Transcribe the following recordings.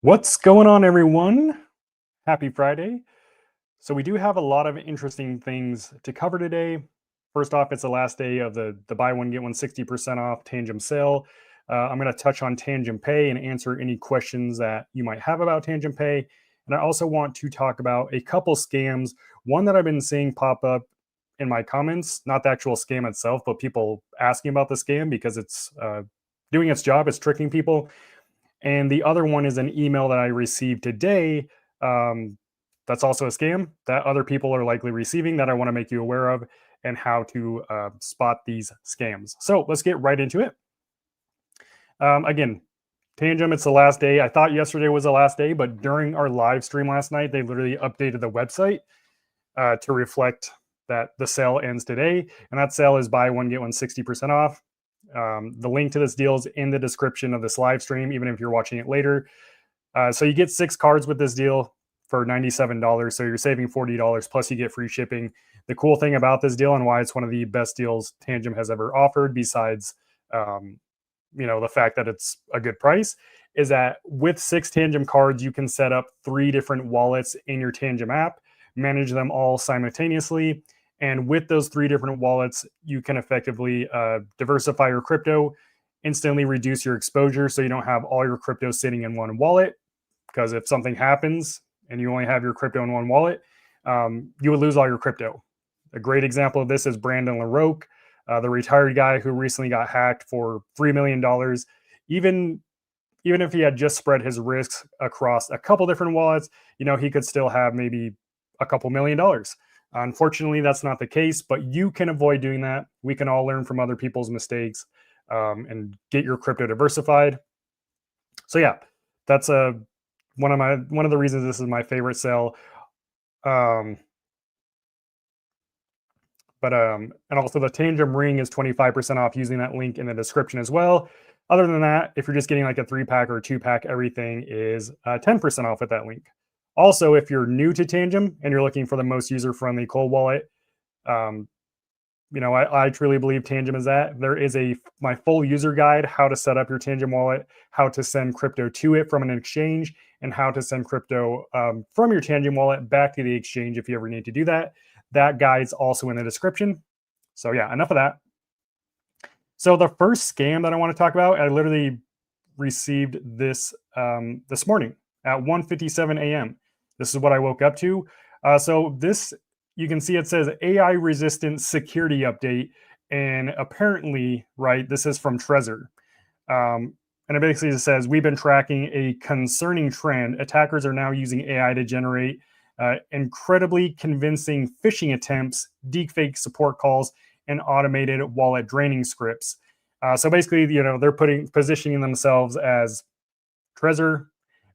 What's going on, everyone? Happy Friday. So, we do have a lot of interesting things to cover today. First off, it's the last day of the buy one, get one 60% off Tangem sale. I'm going to touch on Tangem Pay and answer any questions that you might have about Tangem Pay. And I also want to talk about a couple scams. One that I've been seeing pop up in my comments, not the actual scam itself, but people asking about the scam because it's doing its job, it's tricking people. And the other one is an email that I received today. That's also a scam that other people are likely receiving that I want to make you aware of and how to spot these scams. So let's get right into it. Again, Tangem, it's the last day. I thought yesterday was the last day, but during our live stream last night, they literally updated the website to reflect that the sale ends today. And that sale is buy one, get one 60% off. The link to this deal is in the description of this live stream, even if you're watching it later. So you get 6 cards with this deal for $97. So you're saving $40 plus you get free shipping. The cool thing about this deal and why it's one of the best deals Tangem has ever offered, besides the fact that it's a good price, is that with 6 Tangem cards, you can set up 3 different wallets in your Tangem app, manage them all simultaneously. And with those 3 different wallets, you can effectively diversify your crypto, instantly reduce your exposure so you don't have all your crypto sitting in one wallet. Because if something happens and you only have your crypto in one wallet, you would lose all your crypto. A great example of this is Brandon LaRoque, the retired guy who recently got hacked for $3 million. Even if he had just spread his risks across a couple different wallets, he could still have maybe a couple $1 million. Unfortunately, that's not the case, but you can avoid doing that. We can all learn from other people's mistakes and get your crypto diversified. So yeah, that's one of the reasons this is my favorite sale. Um, and also the Tangem ring is 25% off using that link in the description as well. Other than that, if you're just getting like a 3-pack or a 2-pack, everything is 10% off with that link. Also, if you're new to Tangem and you're looking for the most user-friendly cold wallet, I truly believe Tangem is that. There is my full user guide, how to set up your Tangem wallet, how to send crypto to it from an exchange, and how to send crypto from your Tangem wallet back to the exchange if you ever need to do that. That guide's also in the description. So yeah, enough of that. So the first scam that I want to talk about, I literally received this this morning at 1:57 a.m. This is what I woke up to. So this, you can see it says AI resistant security update, and apparently, right, this is from Trezor. And it basically says, we've been tracking a concerning trend. Attackers are now using AI to generate incredibly convincing phishing attempts, deepfake support calls, and automated wallet draining scripts. So basically, they're positioning themselves as Trezor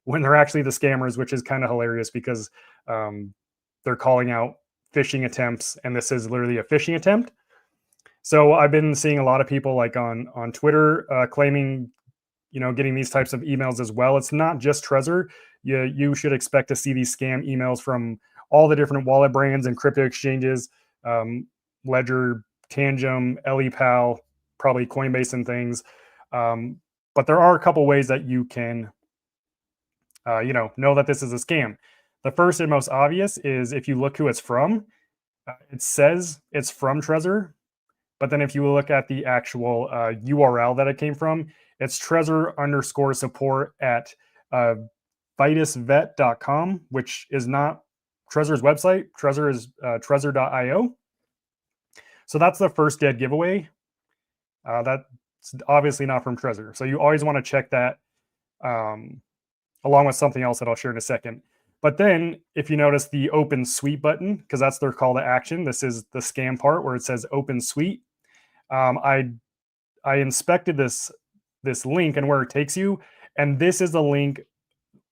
when they're actually the scammers, which is kind of hilarious because they're calling out phishing attempts, and this is literally a phishing attempt. So I've been seeing a lot of people like on Twitter claiming, getting these types of emails as well. It's not just Trezor. You should expect to see these scam emails from all the different wallet brands and crypto exchanges, Ledger, Tangem, LEPAL, probably Coinbase and things. But there are a couple ways that you can, know that this is a scam. The first and most obvious is if you look who it's from. It says it's from Trezor, but then if you look at the actual URL that it came from, it's Trezor_support at vitusvet.com, which is not Trezor's website. Trezor is Trezor.io. So that's the first dead giveaway. That's obviously not from Trezor. So you always want to check that along with something else that I'll share in a second. But then if you notice the open suite button, because that's their call to action, this is the scam part where it says open suite. I inspected this link and where it takes you, and this is the link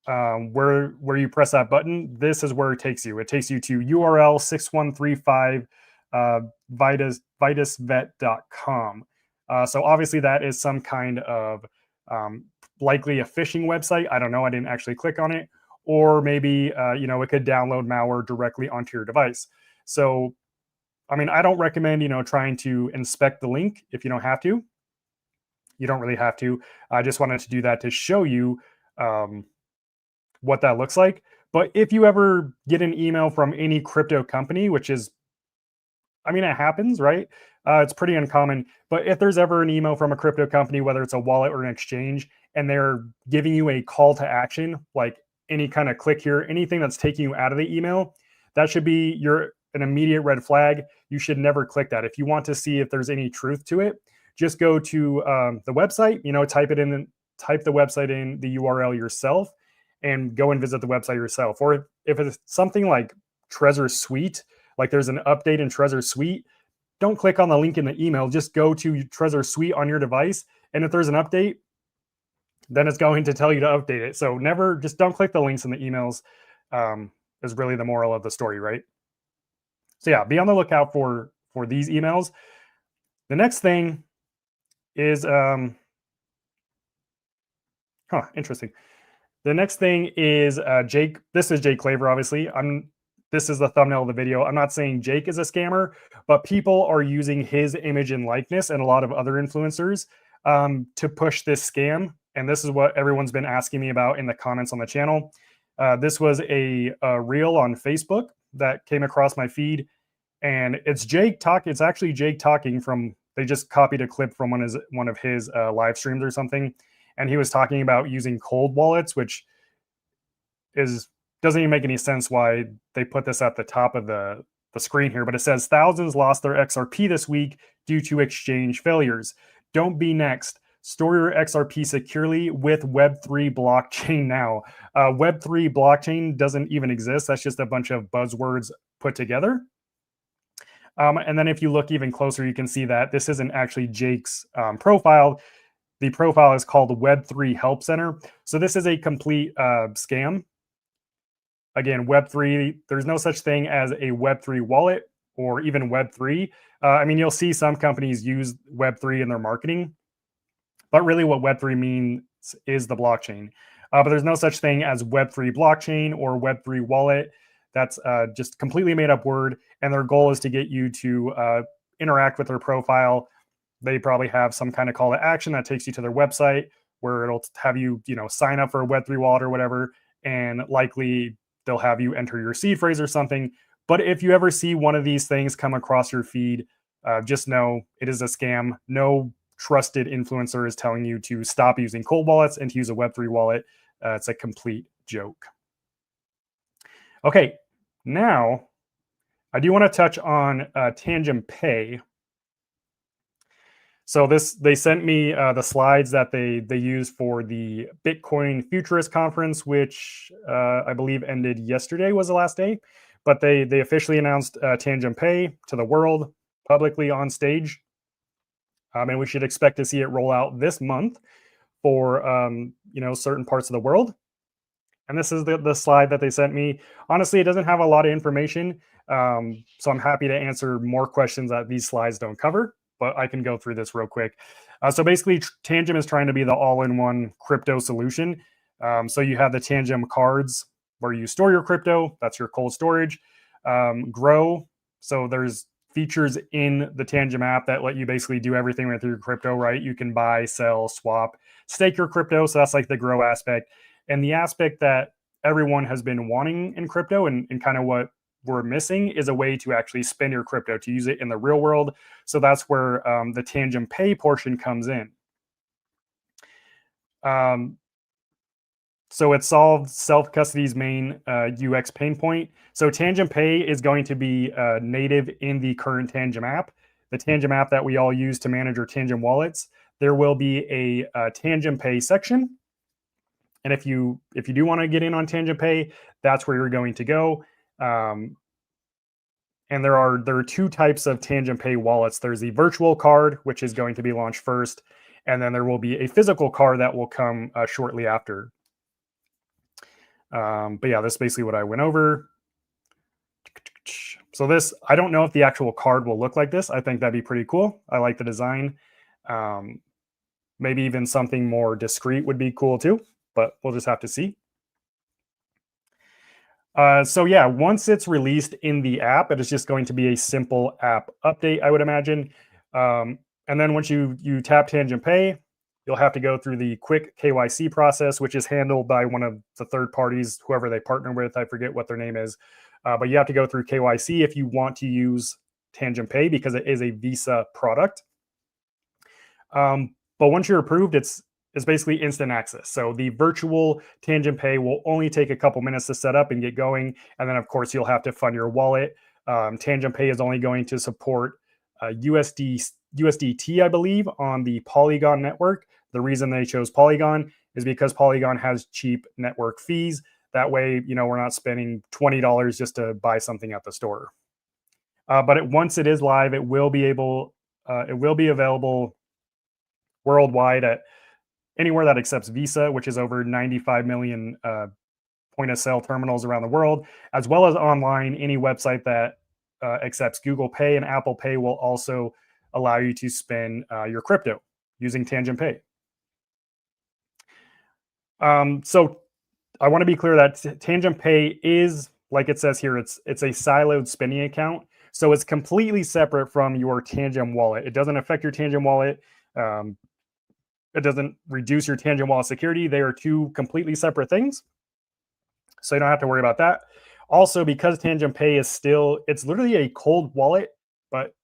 where you press that button. This is where it takes you. It takes you to URL 6135 vitusvet.com. So obviously that is some kind of likely a phishing website. I don't know. I didn't actually click on it. Or maybe, it could download malware directly onto your device. So, I don't recommend, trying to inspect the link if you don't have to. You don't really have to. I just wanted to do that to show you what that looks like. But if you ever get an email from any crypto company, which is, I mean, it happens, right? It's pretty uncommon. But if there's ever an email from a crypto company, whether it's a wallet or an exchange, and they're giving you a call to action, like any kind of click here, anything that's taking you out of the email, that should be an immediate red flag. You should never click that. If you want to see if there's any truth to it, just go to the website. Type the website in the URL yourself, and go and visit the website yourself. Or if it's something like Trezor Suite, like there's an update in Trezor Suite, don't click on the link in the email. Just go to Trezor Suite on your device, and if there's an update, then it's going to tell you to update it. So just don't click the links in the emails. Is really the moral of the story, right? So yeah, be on the lookout for these emails. The next thing is interesting. The next thing is Jake. This is Jake Claver, obviously. This is the thumbnail of the video. I'm not saying Jake is a scammer, but people are using his image and likeness and a lot of other influencers to push this scam. And this is what everyone's been asking me about in the comments on the channel. This was a reel on Facebook that came across my feed, and it's Jake talk. It's actually Jake talking from. They just copied a clip from one of his live streams or something, and he was talking about using cold wallets, which doesn't even make any sense why they put this at the top of the screen here. But it says thousands lost their XRP this week due to exchange failures. Don't be next. Store your XRP securely with Web3 blockchain now. Web3 blockchain doesn't even exist. That's just a bunch of buzzwords put together. And then if you look even closer, you can see that this isn't actually Jake's profile. The profile is called Web3 Help Center. So this is a complete scam. Again, Web3, there's no such thing as a Web3 wallet or even Web3. I mean, you'll see some companies use Web3 in their marketing, but really what Web3 means is the blockchain. But there's no such thing as Web3 blockchain or Web3 wallet. That's just completely made up word. And their goal is to get you to interact with their profile. They probably have some kind of call to action that takes you to their website where it'll have you, sign up for a Web3 wallet or whatever. And likely they'll have you enter your seed phrase or something. But if you ever see one of these things come across your feed, just know it is a scam. No trusted influencer is telling you to stop using cold wallets and to use a Web3 wallet. It's a complete joke. Okay, now I do want to touch on Tangem Pay. So they sent me the slides that they used for the Bitcoin Futurist Conference, which I believe ended yesterday was the last day. But they officially announced Tangem Pay to the world publicly on stage. And we should expect to see it roll out this month for certain parts of the world. And this is the slide that they sent me. Honestly, it doesn't have a lot of information. So I'm happy to answer more questions that these slides don't cover, but I can go through this real quick. So basically, Tangem is trying to be the all-in-one crypto solution. So you have the Tangem cards where you store your crypto. That's your cold storage. Grow. So there's features in the Tangem app that let you basically do everything with your crypto, right? You can buy, sell, swap, stake your crypto. So that's like the grow aspect. And the aspect that everyone has been wanting in crypto and kind of what we're missing is a way to actually spend your crypto, to use it in the real world. So that's where the Tangem Pay portion comes in. So it solved self-custody's main UX pain point. So Tangem Pay is going to be native in the current Tangem app. The Tangem app that we all use to manage our Tangem wallets. There will be a Tangem Pay section. And if you do want to get in on Tangem Pay, that's where you're going to go. And there are two types of Tangem Pay wallets. There's the virtual card, which is going to be launched first, and then there will be a physical card that will come shortly after. But yeah, that's basically what I went over. So this, I don't know if the actual card will look like this. I think that'd be pretty cool. I like the design. Maybe even something more discreet would be cool too, but we'll just have to see. So yeah, once it's released in the app, it is just going to be a simple app update, I would imagine. And then once you tap Tangem Pay, You'll have to go through the quick KYC process, which is handled by one of the third parties, whoever they partner with. I forget what their name is. But you have to go through KYC if you want to use Tangem Pay because it is a Visa product. But once you're approved, it's basically instant access. So the virtual Tangent Pay will only take a couple minutes to set up and get going, and then of course you'll have to fund your wallet. Tangent Pay is only going to support USDT, I believe, on the Polygon network. The reason they chose Polygon is because Polygon has cheap network fees. That way, we're not spending $20 just to buy something at the store. But once it is live, it will be available worldwide at anywhere that accepts Visa, which is over 95 million point of sale terminals around the world, as well as online. Any website that accepts Google Pay and Apple Pay will also allow you to spend your crypto using Tangent Pay. So I want to be clear that Tangent Pay is, like it says here, it's a siloed spending account. So it's completely separate from your Tangem wallet. It doesn't affect your Tangem wallet. It doesn't reduce your Tangent wallet security. They are two completely separate things. So you don't have to worry about that. Also, because Tangent Pay is it's literally a cold wallet, but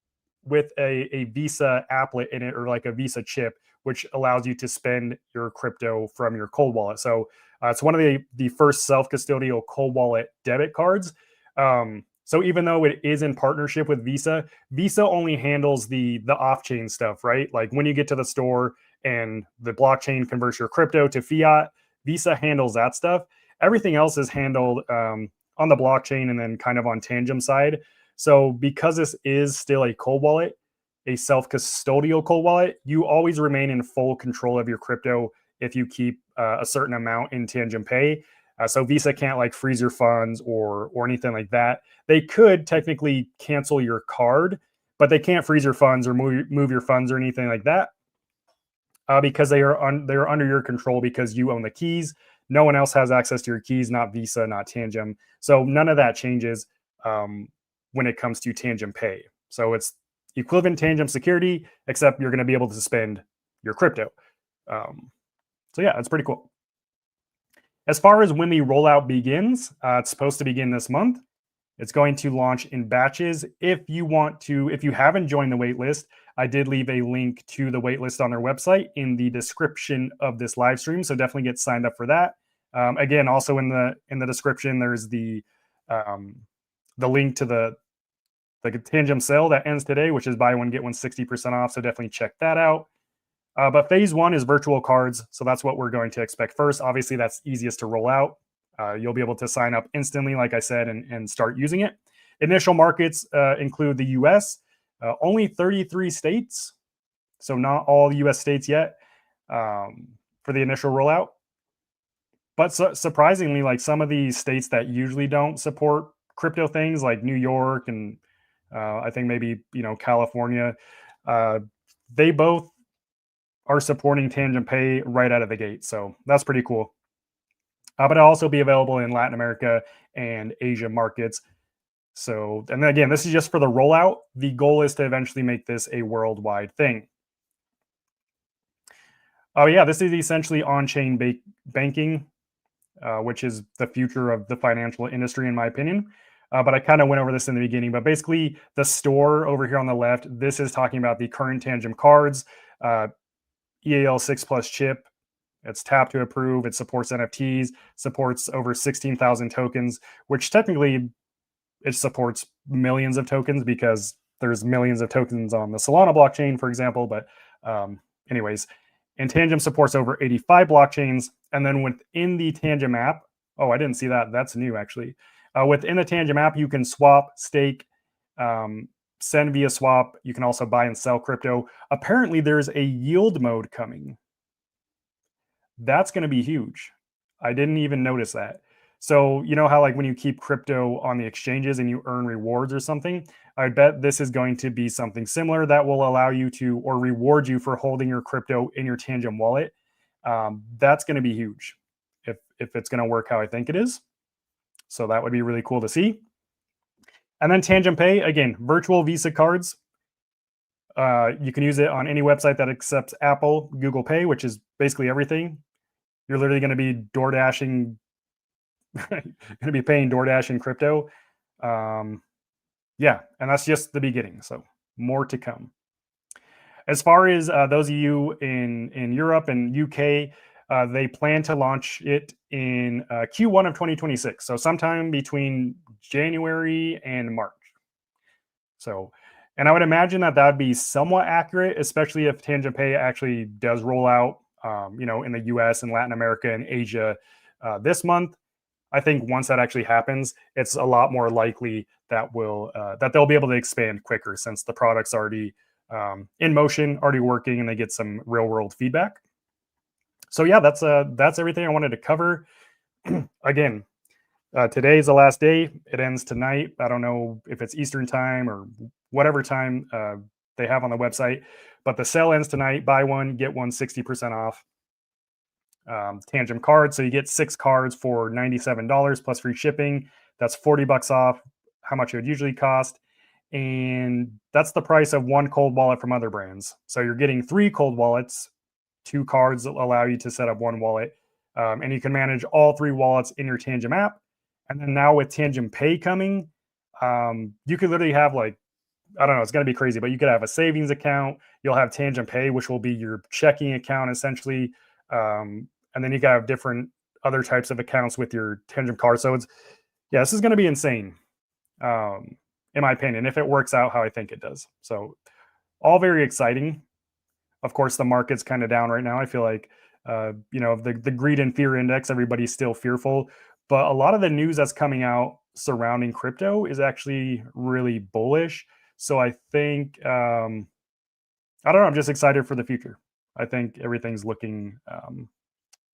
with a Visa applet in it, or like a Visa chip, which allows you to spend your crypto from your cold wallet. So it's one of the first self-custodial cold wallet debit cards. So even though it is in partnership with Visa, Visa only handles the off-chain stuff, right? Like when you get to the store and the blockchain converts your crypto to fiat, Visa handles that stuff. Everything else is handled on the blockchain and then kind of on Tangem side. So because this is still a cold wallet, a self-custodial cold wallet, you always remain in full control of your crypto if you keep a certain amount in Tangem Pay. So Visa can't like freeze your funds or anything like that. They could technically cancel your card, but they can't freeze your funds or move your funds or anything like that because they are under your control because you own the keys. No one else has access to your keys, not Visa, not Tangem. So none of that changes when it comes to Tangem Pay. So it's equivalent Tangem security, except you're going to be able to spend your crypto. So yeah, it's pretty cool. As far as when the rollout begins, it's supposed to begin this month. It's going to launch in batches. If you haven't joined the waitlist, I did leave a link to the waitlist on their website in the description of this live stream. So definitely get signed up for that. Again, also in the description, there's the link to the Tangem sale that ends today, which is buy one, get one 60% off. So definitely check that out. But phase one is virtual cards. So that's what we're going to expect first. Obviously, that's easiest to roll out. You'll be able to sign up instantly, like I said, and start using it. Initial markets include the US, only 33 states. So not all US states yet for the initial rollout. But surprisingly, like some of these states that usually don't support crypto things, like New York and I think maybe, California, they both are supporting Tangent Pay right out of the gate. So that's pretty cool. But it'll also be available in Latin America and Asia markets. So, and then again, this is just for the rollout. The goal is to eventually make this a worldwide thing. Oh yeah, this is essentially on-chain banking, which is the future of the financial industry, in my opinion. But I kind of went over this in the beginning. But basically, the store over here on the left, this is talking about the current Tangem cards, EAL6 Plus chip. It's tap to approve. It supports NFTs, supports over 16,000 tokens, which technically it supports millions of tokens because there's millions of tokens on the Solana blockchain, for example. But anyways, and Tangem supports over 85 blockchains. And then within the Tangem app, oh, I didn't see that. That's new, actually. Within the Tangem app, you can swap, stake, send via swap. You can also buy and sell crypto. Apparently, there's a yield mode coming. That's going to be huge. I didn't even notice that. So you know how like when you keep crypto on the exchanges and you earn rewards or something, I bet this is going to be something similar that will allow you to or reward you for holding your crypto in your Tangem wallet. That's going to be huge if it's going to work how I think it is. So that would be really cool to see. And then Tangem Pay, again, virtual Visa cards. You can use it on any website that accepts Apple, Google Pay, which is basically everything. You're literally going to be door dashing, going to be paying DoorDash in crypto. Yeah, and that's just the beginning. So more to come. As far as those of you in Europe and UK, they plan to launch it in Q1 of 2026. So sometime between January and March. So, and I would imagine that that'd be somewhat accurate, especially if Tangem Pay actually does roll out, in the US and Latin America and Asia this month. I think once that actually happens, it's a lot more likely that that they'll be able to expand quicker since the product's already in motion, already working, and they get some real world feedback. So yeah, that's everything I wanted to cover. Again, today is the last day. It ends tonight. I don't know if it's Eastern time or whatever time they have on the website, but the sale ends tonight. Buy one, get one 60% off. Tangem card. So you get 6 cards for $97 plus free shipping. That's $40 off how much it would usually cost. And that's the price of one cold wallet from other brands. So you're getting 3 cold wallets, 2 cards that allow you to set up one wallet. And you can manage all 3 wallets in your Tangem app. And then now with Tangem Pay coming, you could literally have I don't know, it's going to be crazy, but you could have a savings account. You'll have Tangem Pay, which will be your checking account essentially. And then you got different other types of accounts with your Tangem card. So this is going to be insane, in my opinion, if it works out how I think it does. So all very exciting. Of course, the market's kind of down right now. I feel like, the greed and fear index, everybody's still fearful. But a lot of the news that's coming out surrounding crypto is actually really bullish. So I think, I don't know, I'm just excited for the future. I think everything's looking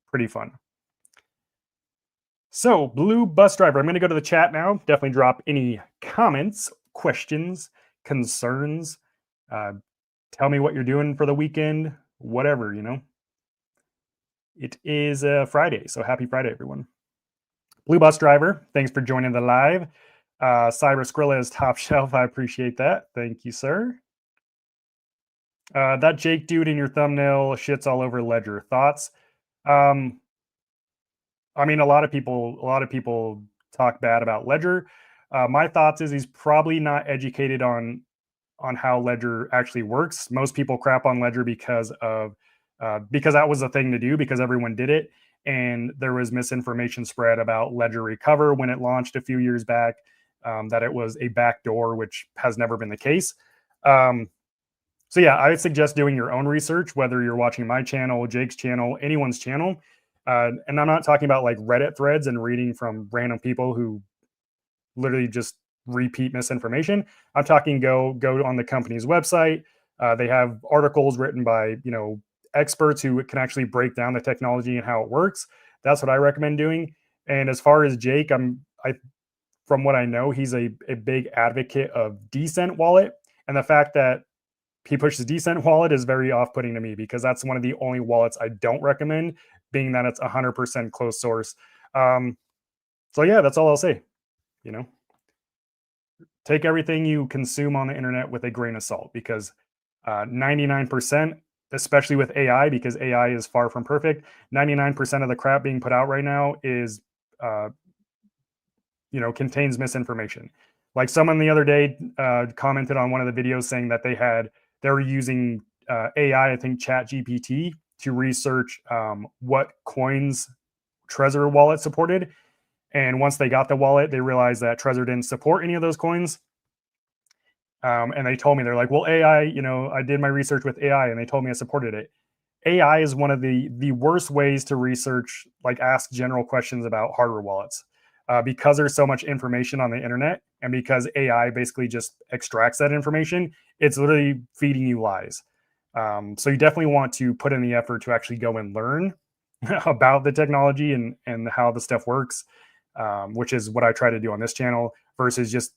pretty fun. So, Blue Bus Driver, I'm going to go to the chat now. Definitely drop any comments, questions, concerns. Tell me what you're doing for the weekend, whatever, It is Friday, so happy Friday, everyone. Blue Bus Driver, thanks for joining the live. Cyber Scrilla is top shelf. I appreciate that. Thank you, sir. That Jake dude in your thumbnail shits all over Ledger. Thoughts? I mean, a lot of people talk bad about Ledger. My thoughts is he's probably not educated on how Ledger actually works. Most people crap on Ledger because that was the thing to do because everyone did it, and there was misinformation spread about Ledger Recover when it launched a few years back, that it was a backdoor, which has never been the case. So yeah, I would suggest doing your own research, whether you're watching my channel, Jake's channel, anyone's channel. And I'm not talking about like Reddit threads and reading from random people who literally just repeat misinformation. I'm talking go on the company's website. They have articles written by experts who can actually break down the technology and how it works. That's what I recommend doing. And as far as Jake, from what I know, he's a big advocate of Decent Wallet, and the fact that he pushes Decent Wallet is very off-putting to me because that's one of the only wallets I don't recommend, being that it's 100% closed source. So yeah, that's all I'll say. Take everything you consume on the internet with a grain of salt, because 99%, especially with AI, because AI is far from perfect, 99% of the crap being put out right now is, contains misinformation. Like someone the other day commented on one of the videos saying that they were using AI, I think ChatGPT, to research what coins Trezor wallet supported. And once they got the wallet, they realized that Trezor didn't support any of those coins. And they told me, they're like, well, AI, I did my research with AI and they told me I supported it. AI is one of the worst ways to research, like ask general questions about hardware wallets, because there's so much information on the internet, and because AI basically just extracts that information, it's literally feeding you lies. So you definitely want to put in the effort to actually go and learn about the technology and how the stuff works, which is what I try to do on this channel, versus just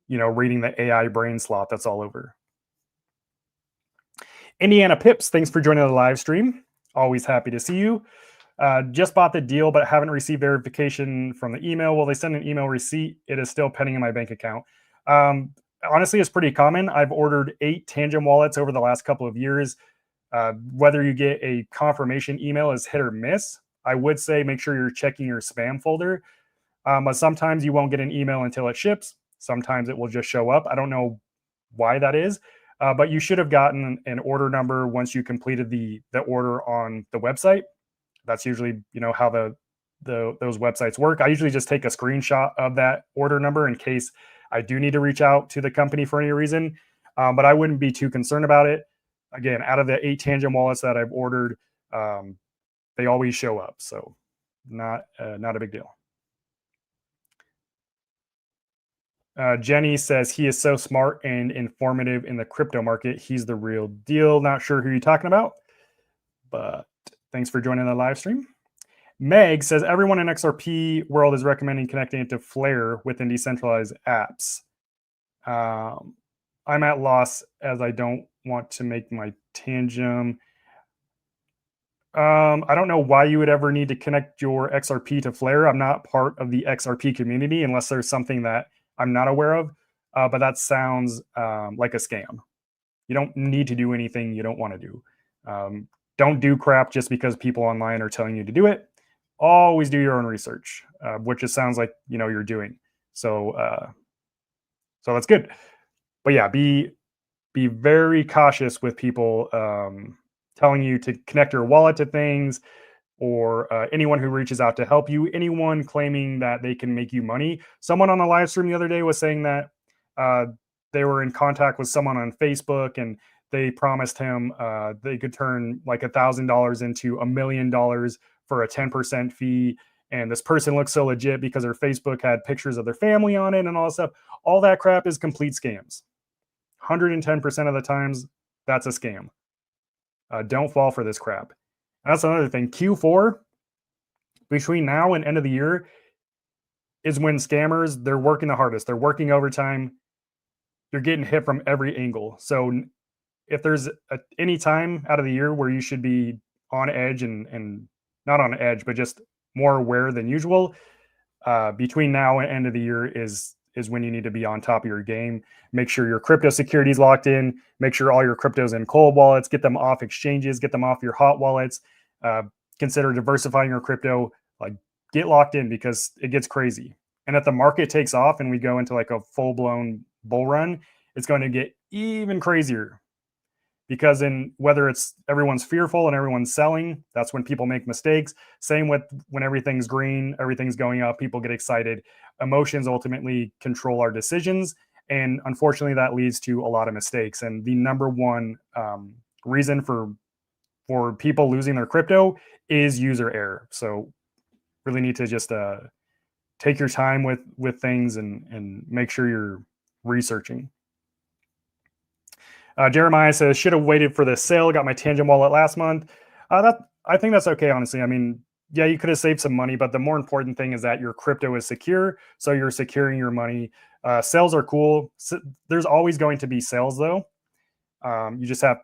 reading the AI brain slot that's all over. Indiana Pips, thanks for joining the live stream. Always happy to see you. Just bought the deal, but haven't received verification from the email. Will they send an email receipt? It is still pending in my bank account. honestly, it's pretty common. I've ordered 8 Tangem wallets over the last couple of years. Whether you get a confirmation email is hit or miss. I would say make sure you're checking your spam folder. But sometimes you won't get an email until it ships. Sometimes it will just show up. I don't know why that is, but you should have gotten an order number once you completed the order on the website. That's usually how those websites work. I usually just take a screenshot of that order number in case I do need to reach out to the company for any reason. But I wouldn't be too concerned about it. Again, out of the 8 Tangem wallets that I've ordered, they always show up, so not a big deal. Jenny says he is so smart and informative in the crypto market. He's the real deal. Not sure who you're talking about, but thanks for joining the live stream. Meg says everyone in XRP world is recommending connecting it to Flare within decentralized apps. I'm at loss as I don't want to make my Tangem. I don't know why you would ever need to connect your XRP to Flare. I'm not part of the XRP community unless there's something that I'm not aware of. But that sounds like a scam. You don't need to do anything you don't want to do. Don't do crap just because people online are telling you to do it. Always do your own research, which it sounds like you're doing. So that's good. But yeah, be very cautious with people telling you to connect your wallet to things, or anyone who reaches out to help you, anyone claiming that they can make you money. Someone on the live stream the other day was saying that they were in contact with someone on Facebook and they promised him they could turn like $1,000 into $1 million for a 10% fee. And this person looks so legit because their Facebook had pictures of their family on it and all that stuff. All that crap is complete scams. 110% of the times, that's a scam. Don't fall for this crap. That's another thing. Q4, between now and end of the year, is when scammers, they're working the hardest. They're working overtime. You're getting hit from every angle. So if there's any time out of the year where you should be on edge and not on edge, but just more aware than usual, between now and end of the year is when you need to be on top of your game. Make sure your crypto security is locked in. Make sure all your crypto's in cold wallets. Get them off exchanges. Get them off your hot wallets. Consider diversifying your crypto. Like, get locked in because it gets crazy. And if the market takes off and we go into like a full-blown bull run, it's going to get even crazier. Because whether it's everyone's fearful and everyone's selling, that's when people make mistakes. Same with when everything's green, everything's going up, people get excited. Emotions ultimately control our decisions. And unfortunately, that leads to a lot of mistakes. And the number one reason for people losing their crypto is user error. So really need to just take your time with things and make sure you're researching. Jeremiah says, should have waited for the sale. Got my Tangem wallet last month. I think that's okay, honestly. I mean, yeah, you could have saved some money, but the more important thing is that your crypto is secure. So you're securing your money. Sales are cool. There's always going to be sales, though. You just have,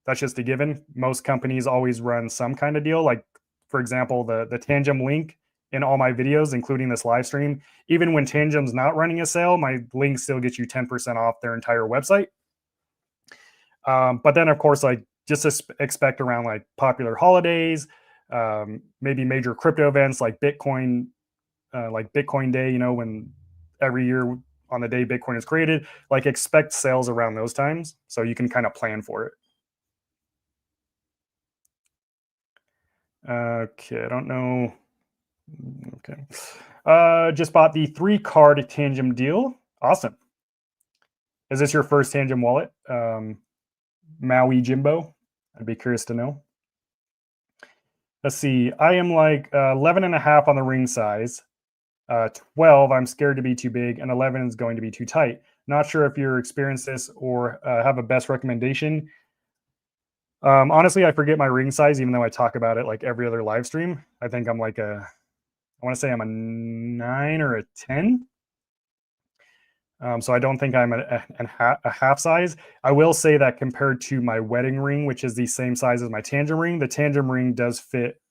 that's just a given. Most companies always run some kind of deal. Like, for example, the Tangem link in all my videos, including this live stream. Even when Tangem's not running a sale, my link still gets you 10% off their entire website. But then, of course, like just expect around like popular holidays, maybe major crypto events like Bitcoin Day, when every year on the day Bitcoin is created, like expect sales around those times so you can kind of plan for it. Okay, I don't know. Okay. Just bought the 3-card Tangem deal. Awesome. Is this your first Tangem wallet? Maui Jimbo? I'd be curious to know. Let's see. I am like 11 and a half on the ring size. 12, I'm scared to be too big, and 11 is going to be too tight. Not sure if you're experienced this or have a best recommendation. Honestly, I forget my ring size, even though I talk about it like every other live stream. I think I'm like I want to say I'm a 9 or a 10. So I don't think I'm a half size. I will say that compared to my wedding ring, which is the same size as my Tangem ring, the Tangem ring does fit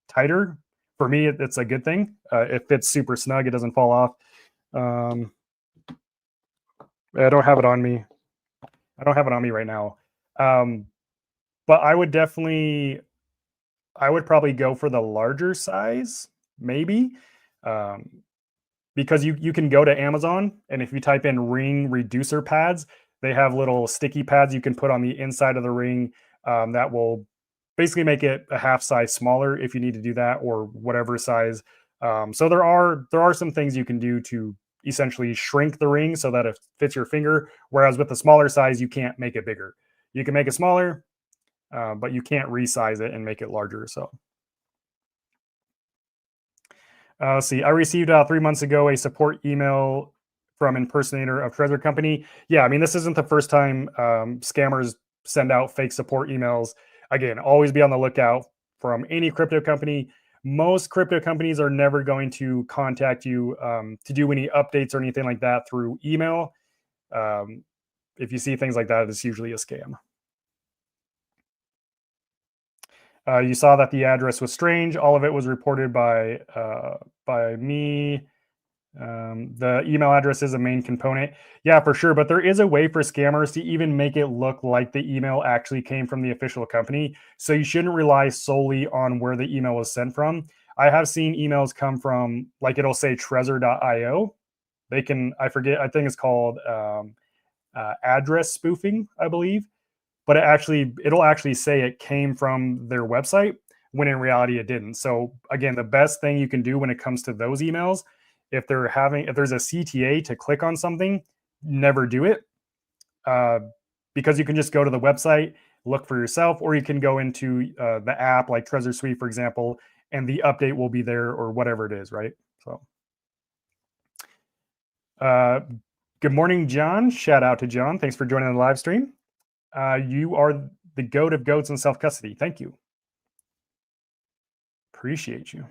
tighter. For me, it's a good thing. It fits super snug. It doesn't fall off. I don't have it on me. I don't have it on me right now. Um, but I would probably go for the larger size, maybe. Um, because you can go to Amazon, and if you type in ring reducer pads, they have little sticky pads you can put on the inside of the ring, that will basically make it a half size smaller if you need to do that, or whatever size. So there are some things you can do to essentially shrink the ring so that it fits your finger. Whereas with the smaller size, you can't make it bigger. You can make it smaller, but you can't resize it and make it larger. So let's see. I received 3 months ago a support email from impersonator of Treasure Company. Yeah, I mean, this isn't the first time scammers send out fake support emails. Again, always be on the lookout from any crypto company. Most crypto companies are never going to contact you to do any updates or anything like that through email. Um, if you see things like that, it's usually a scam. You saw that the address was strange. All of it was reported by me. The email address is a main component. Yeah, for sure. But there is a way for scammers to even make it look like the email actually came from the official company. So you shouldn't rely solely on where the email was sent from. I have seen emails come from, like, it'll say Trezor.io. They can, I forget, I think it's called address spoofing, I believe. But it'll actually say it came from their website when in reality it didn't. So again, the best thing you can do when it comes to those emails, if there's a CTA to click on something, never do it, uh, because you can just go to the website, look for yourself, or you can go into the app like Trezor Suite, for example, and the update will be there, or whatever it is, right? So, uh, good morning, John. Shout out to John. Thanks for joining the live stream. You are the goat of goats in self custody. Thank you. Appreciate you.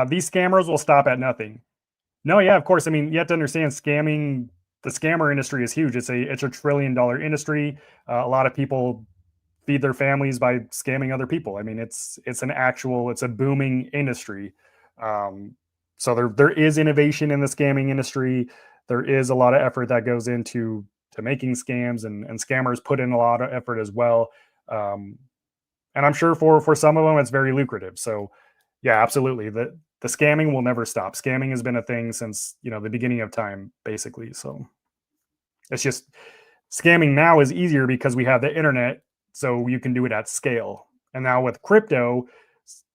These scammers will stop at nothing. No, yeah, of course. I mean, you have to understand scamming. The scammer industry is huge. It's a $1 trillion industry. A lot of people feed their families by scamming other people. I mean, it's a booming industry. Um, so there is innovation in the scamming industry. There is a lot of effort that goes into to making scams, and scammers put in a lot of effort as well. Um, and I'm sure for some of them it's very lucrative. So yeah, absolutely. The scamming will never stop. Scamming has been a thing since, the beginning of time, basically. So it's just scamming now is easier because we have the internet, so you can do it at scale. And now with crypto,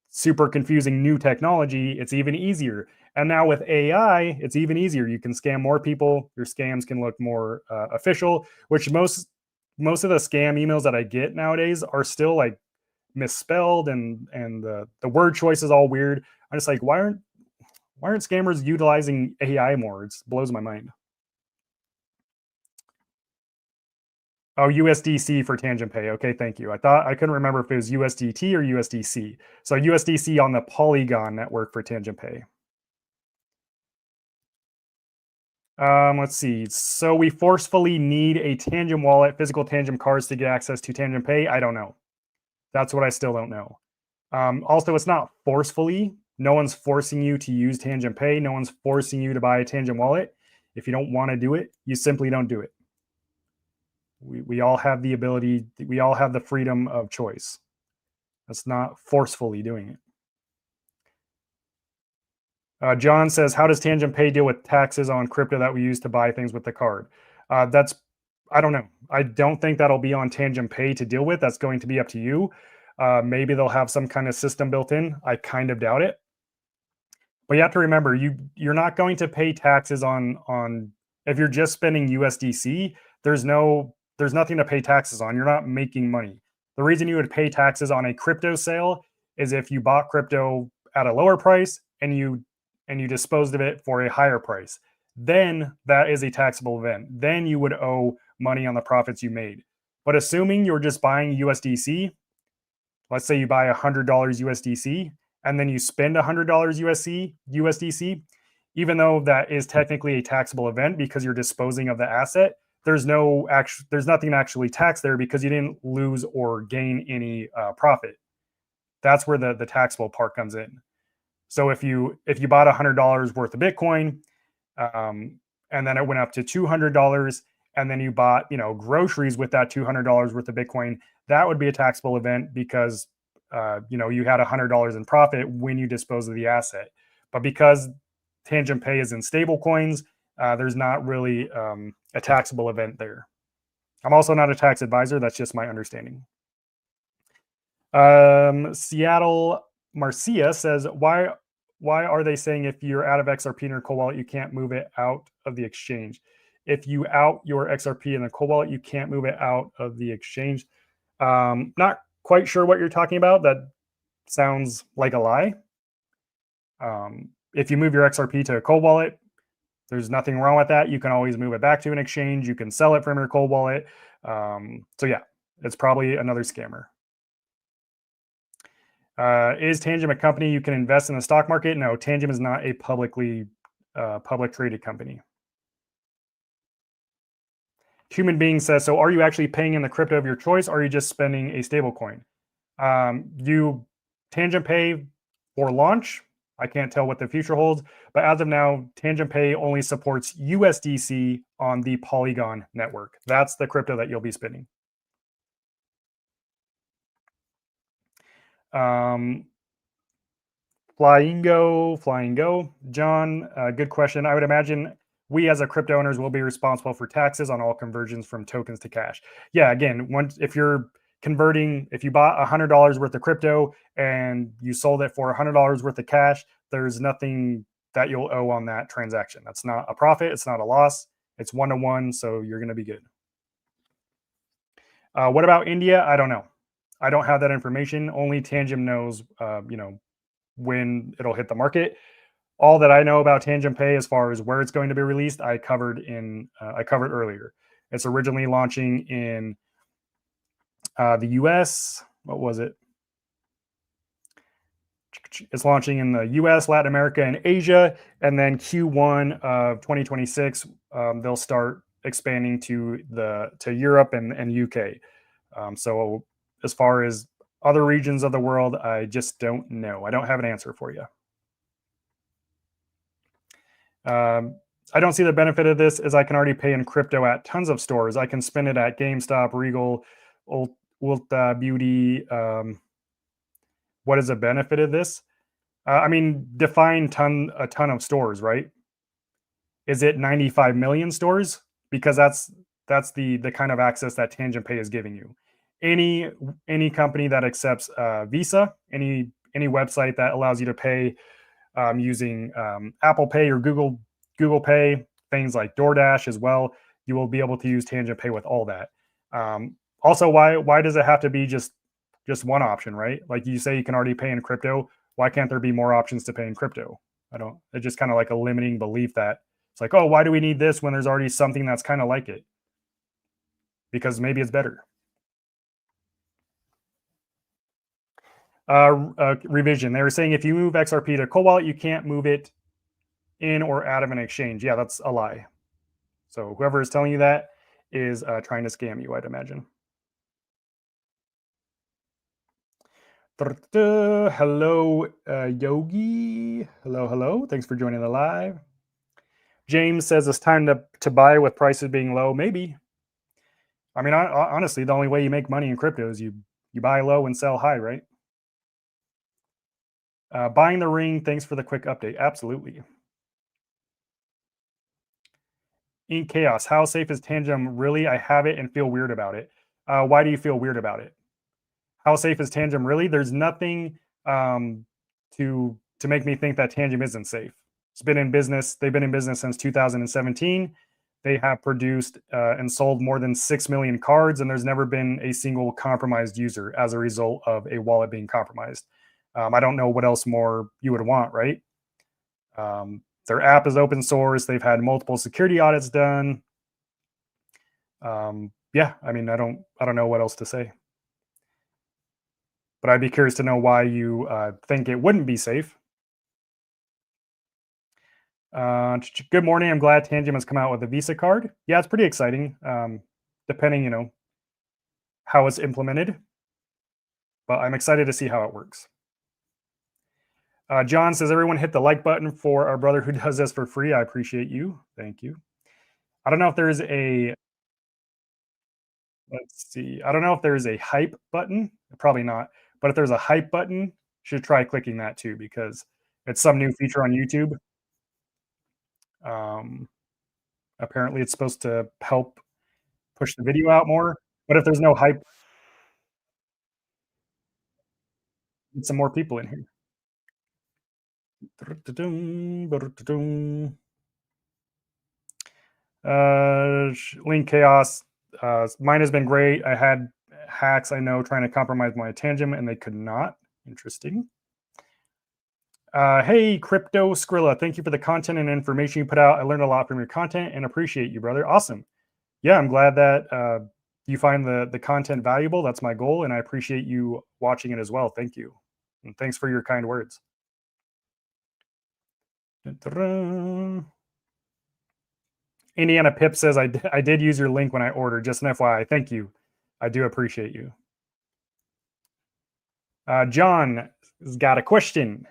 super confusing new technology, it's even easier. And now with AI, it's even easier. You can scam more people. Your scams can look more official, which most of the scam emails that I get nowadays are still like misspelled, and the word choice is all weird. I'm just like, why aren't scammers utilizing AI more? It blows my mind. Oh, USDC for Tangem Pay. Okay, thank you. I couldn't remember if it was USDT or USDC. So USDC on the Polygon network for Tangem Pay. Let's see. So we forcefully need a Tangem wallet, physical Tangem cards to get access to Tangem Pay. I don't know. That's what I still don't know. Also, it's not forcefully. No one's forcing you to use Tangem Pay. No one's forcing you to buy a Tangem wallet. If you don't want to do it, you simply don't do it. We all have the ability, we all have the freedom of choice. That's not forcefully doing it. John says, how does Tangent Pay deal with taxes on crypto that we use to buy things with the card? I don't know. I don't think that'll be on Tangent Pay to deal with. That's going to be up to you. Maybe they'll have some kind of system built in. I kind of doubt it. But you have to remember, you're not going to pay taxes on if you're just spending USDC. There's nothing to pay taxes on. You're not making money. The reason you would pay taxes on a crypto sale is if you bought crypto at a lower price and you disposed of it for a higher price. Then that is a taxable event. Then you would owe money on the profits you made. But assuming you're just buying USDC, let's say you buy $100 USDC and then you spend $100 USDC, even though that is technically a taxable event because you're disposing of the asset, there's nothing actually taxed there because you didn't lose or gain any profit. That's where the taxable part comes in. So if you bought $100 worth of Bitcoin, and then it went up to $200, and then you bought, groceries with that $200 worth of Bitcoin, that would be a taxable event because you had $100 in profit when you dispose of the asset. But because Tangem Pay is in stable coins, there's not really a taxable event there. I'm also not a tax advisor. That's just my understanding. Seattle Marcia says, why are they saying if you're out of XRP in your cold wallet, you can't move it out of the exchange? If you out your XRP in the cold wallet, you can't move it out of the exchange. Not quite sure what you're talking about. That sounds like a lie. If you move your XRP to a cold wallet, there's nothing wrong with that. You can always move it back to an exchange. You can sell it from your cold wallet. So yeah, it's probably another scammer. Is Tangem a company you can invest in the stock market? No, Tangem is not a public traded company. Human Being says, so are you actually paying in the crypto of your choice, or are you just spending a stable coin? You Tangem Pay for launch, I can't tell what the future holds, but as of now, Tangem Pay only supports USDC on the Polygon network. That's the crypto that you'll be spending. Flying go. John, good question. I would imagine we as a crypto owners will be responsible for taxes on all conversions from tokens to cash. Yeah, again, if you're converting, if you bought $100 worth of crypto and you sold it for $100 worth of cash, there's nothing that you'll owe on that transaction. That's not a profit. It's not a loss. It's 1-to-1, so you're going to be good. What about India? I don't know. I don't have that information. Only Tangem knows, when it'll hit the market. All that I know about Tangem Pay, as far as where it's going to be released, I covered earlier. It's originally launching in the US. What was it? It's launching in the US, Latin America, and Asia, and then Q1 of 2026, they'll start expanding to Europe and UK. So as far as other regions of the world, I just don't know. I don't have an answer for you. I don't see the benefit of this, as I can already pay in crypto at tons of stores. I can spend it at GameStop, Regal, Ulta Beauty. What is the benefit of this? Define a ton of stores, right? Is it 95 million stores? Because that's the kind of access that Tangent Pay is giving you. Any company that accepts Visa, any website that allows you to pay using Apple Pay or Google Pay, things like DoorDash as well, you will be able to use Tangent Pay with all that. Also, why does it have to be just one option, right? Like you say, you can already pay in crypto. Why can't there be more options to pay in crypto? It's just kind of like a limiting belief that it's like, oh, why do we need this when there's already something that's kind of like it? Because maybe it's better. Revision. They were saying if you move XRP to cold wallet, you can't move it in or out of an exchange. Yeah, that's a lie. So whoever is telling you that is trying to scam you, I'd imagine. Hello, Yogi. Hello. Thanks for joining the live. James says it's time to buy with prices being low. Maybe. Honestly, the only way you make money in crypto is you buy low and sell high, right? Buying the ring. Thanks for the quick update. Absolutely. In chaos. How safe is Tangem really? I have it and feel weird about it. Why do you feel weird about it? How safe is Tangem really? There's nothing to make me think that Tangem isn't safe. It's been in business. They've been in business since 2017. They have produced and sold more than 6 million cards, and there's never been a single compromised user as a result of a wallet being compromised. I don't know what else more you would want, right? Their app is open source. They've had multiple security audits done. Yeah, I don't know what else to say. But I'd be curious to know why you think it wouldn't be safe. Good morning. I'm glad Tangem has come out with a Visa card. Yeah, it's pretty exciting, depending, how it's implemented. But I'm excited to see how it works. John says, everyone hit the like button for our brother who does this for free. I appreciate you. Thank you. I don't know if there's a let's see. I don't know if there's a hype button. Probably not. But if there's a hype button, you should try clicking that too because it's some new feature on YouTube. Um, Apparently, it's supposed to help push the video out more. But if there's no hype, get some more people in here. Link chaos. Mine has been great. I had hacks I know trying to compromise my Tangem, and they could not. Interesting. Hey, Crypto Scrilla, thank you for the content and information you put out. I learned a lot from your content and appreciate you, brother. Awesome. Yeah, I'm glad that you find the content valuable. That's my goal, and I appreciate you watching it as well. Thank you, and thanks for your kind words. Indiana Pip says, I did use your link when I ordered, just an FYI. Thank you. I do appreciate you. John has got a question.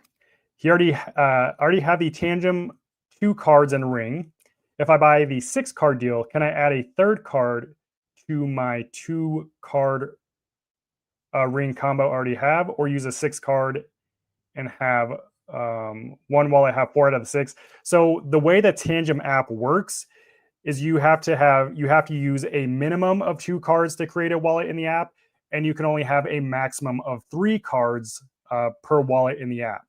He already have the Tangem 2 cards and ring. If I buy the 6 card deal, can I add a third card to my 2 card ring combo I already have, or use a 6 card and have one wallet have 4 out of the 6? So the way the Tangem app works is you have to use a minimum of 2 cards to create a wallet in the app, and you can only have a maximum of 3 cards per wallet in the app.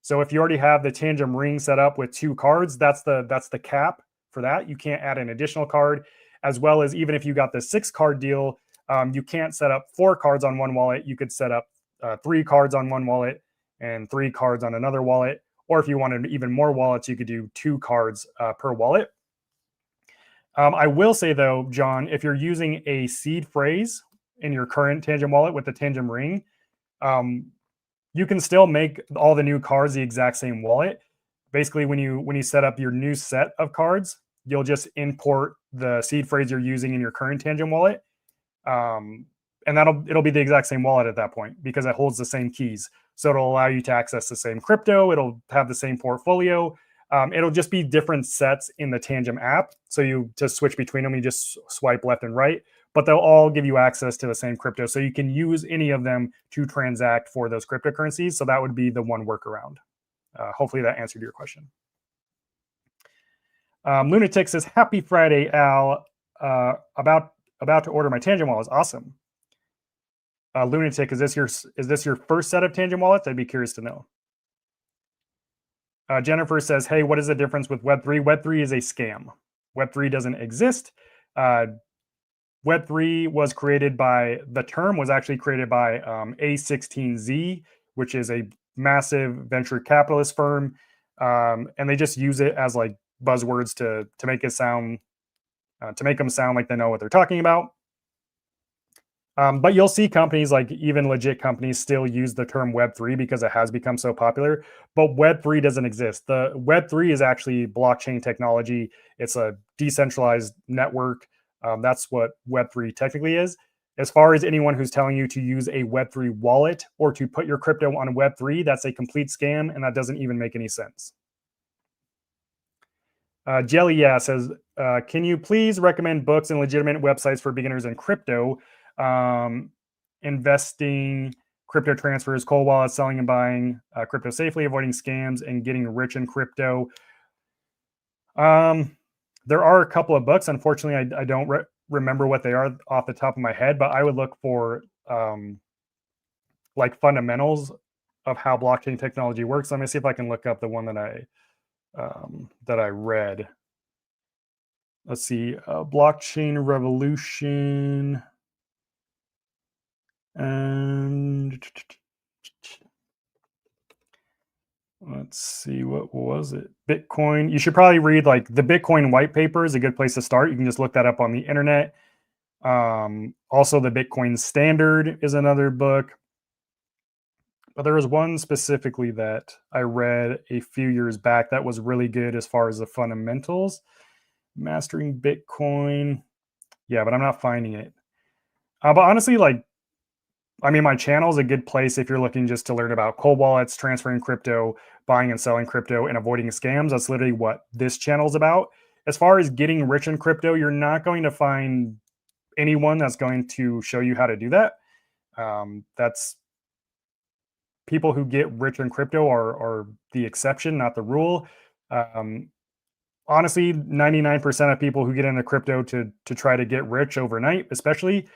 So if you already have the Tangem ring set up with 2 cards, that's the cap for that. You can't add an additional card, as well as even if you got the 6 card deal, you can't set up 4 cards on one wallet. You could set up 3 cards on one wallet and 3 cards on another wallet. Or if you wanted even more wallets, you could do 2 cards per wallet. I will say though, John, if you're using a seed phrase in your current Tangem wallet with the Tangem ring, you can still make all the new cards the exact same wallet. Basically, when you set up your new set of cards, you'll just import the seed phrase you're using in your current Tangem wallet, and it'll be the exact same wallet at that point because it holds the same keys. So it'll allow you to access the same crypto. It'll have the same portfolio. It'll just be different sets in the Tangem app. So to switch between them, you just swipe left and right, but they'll all give you access to the same crypto. So you can use any of them to transact for those cryptocurrencies. So that would be the one workaround. Hopefully that answered your question. Lunatic says, happy Friday, Al. About to order my Tangem wallets. Awesome. Lunatic, is this your first set of Tangem wallets? I'd be curious to know. Jennifer says, hey, what is the difference with Web3? Web3 is a scam. Web3 doesn't exist. Web3 was created by, the term was actually created by A16Z, which is a massive venture capitalist firm. And they just use it as like buzzwords to make it sound, to make them sound like they know what they're talking about. But you'll see companies, like even legit companies, still use the term Web3 because it has become so popular. But Web3 doesn't exist. The Web3 is actually blockchain technology. It's a decentralized network. That's what Web3 technically is. As far as anyone who's telling you to use a Web3 wallet or to put your crypto on Web3, that's a complete scam, and that doesn't even make any sense. Jelly says, can you please recommend books and legitimate websites for beginners in crypto? Investing, crypto transfers, cold wallets, selling and buying crypto safely, avoiding scams, and getting rich in crypto. There are a couple of books. Unfortunately, I don't remember what they are off the top of my head, but I would look for like fundamentals of how blockchain technology works. Let me see if I can look up the one that I read. Let's see, Blockchain Revolution. And let's see, what was it? Bitcoin. You should probably read like the Bitcoin white paper is a good place to start. You can just look that up on the internet. Also, the Bitcoin Standard is another book. But there was one specifically that I read a few years back that was really good as far as the fundamentals. Mastering Bitcoin. Yeah, but I'm not finding it. But honestly, like, I mean, my channel is a good place if you're looking just to learn about cold wallets, transferring crypto, buying and selling crypto, and avoiding scams. That's literally what this channel is about. as far as getting rich in crypto, you're not going to find anyone that's going to show you how to do that. That's people who get rich in crypto are the exception, not the rule. Um, Honestly, 99% of people who get into crypto to try to get rich overnight, especially,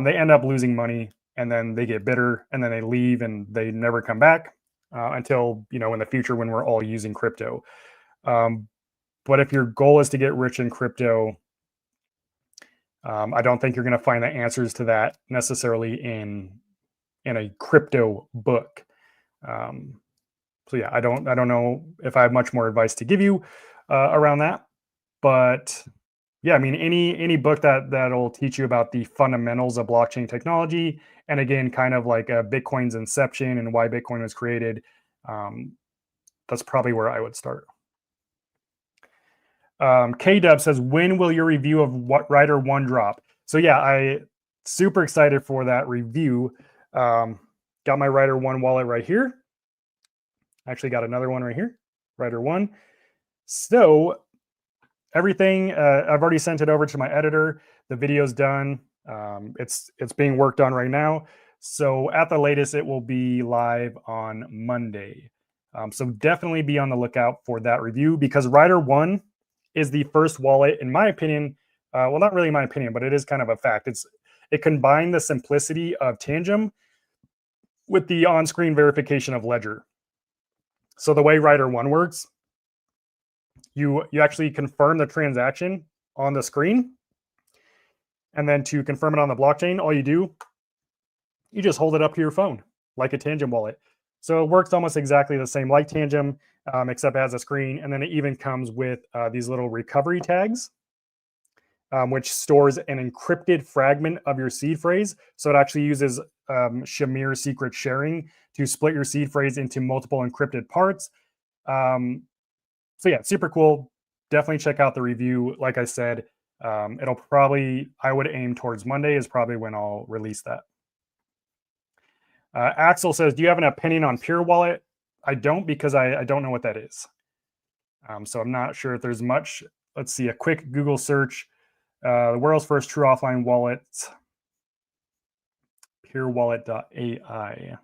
they end up losing money, and then they get bitter, and then they leave, and they never come back until in the future when we're all using crypto. But if your goal is to get rich in crypto, I don't think you're going to find the answers to that necessarily in a crypto book. So yeah, I don't know if I have much more advice to give you around that, but yeah, I mean any book that'll teach you about the fundamentals of blockchain technology, and again, kind of like Bitcoin's inception and why Bitcoin was created. That's probably where I would start. K-Dub says, when will your review of what Rider 1 drop? So yeah, I super excited for that review. Got my Rider 1 wallet right here. Actually got another one right here, Rider 1. So everything, I've already sent it over to my editor. The video's done. It's being worked on right now. So at the latest, it will be live on Monday. So definitely be on the lookout for that review, because Rider 1 is the first wallet, in my opinion. Well, not really my opinion, but it is kind of a fact. It combined the simplicity of Tangem with the on-screen verification of Ledger. So the way Rider 1 works, you actually confirm the transaction on the screen, and then to confirm it on the blockchain, all you do, you just hold it up to your phone like a Tangem wallet. So it works almost exactly the same like Tangem, except it has a screen, and then it even comes with these little recovery tags, which stores an encrypted fragment of your seed phrase. So it actually uses Shamir secret sharing to split your seed phrase into multiple encrypted parts. So yeah, super cool. Definitely check out the review. Like I said, it'll probably, I would aim towards Monday is probably when I'll release that. Axel says, do you have an opinion on Pure Wallet? I don't, because I don't know what that is. So I'm not sure if there's much. Let's see, a quick Google search. The world's first true offline wallet, purewallet.ai.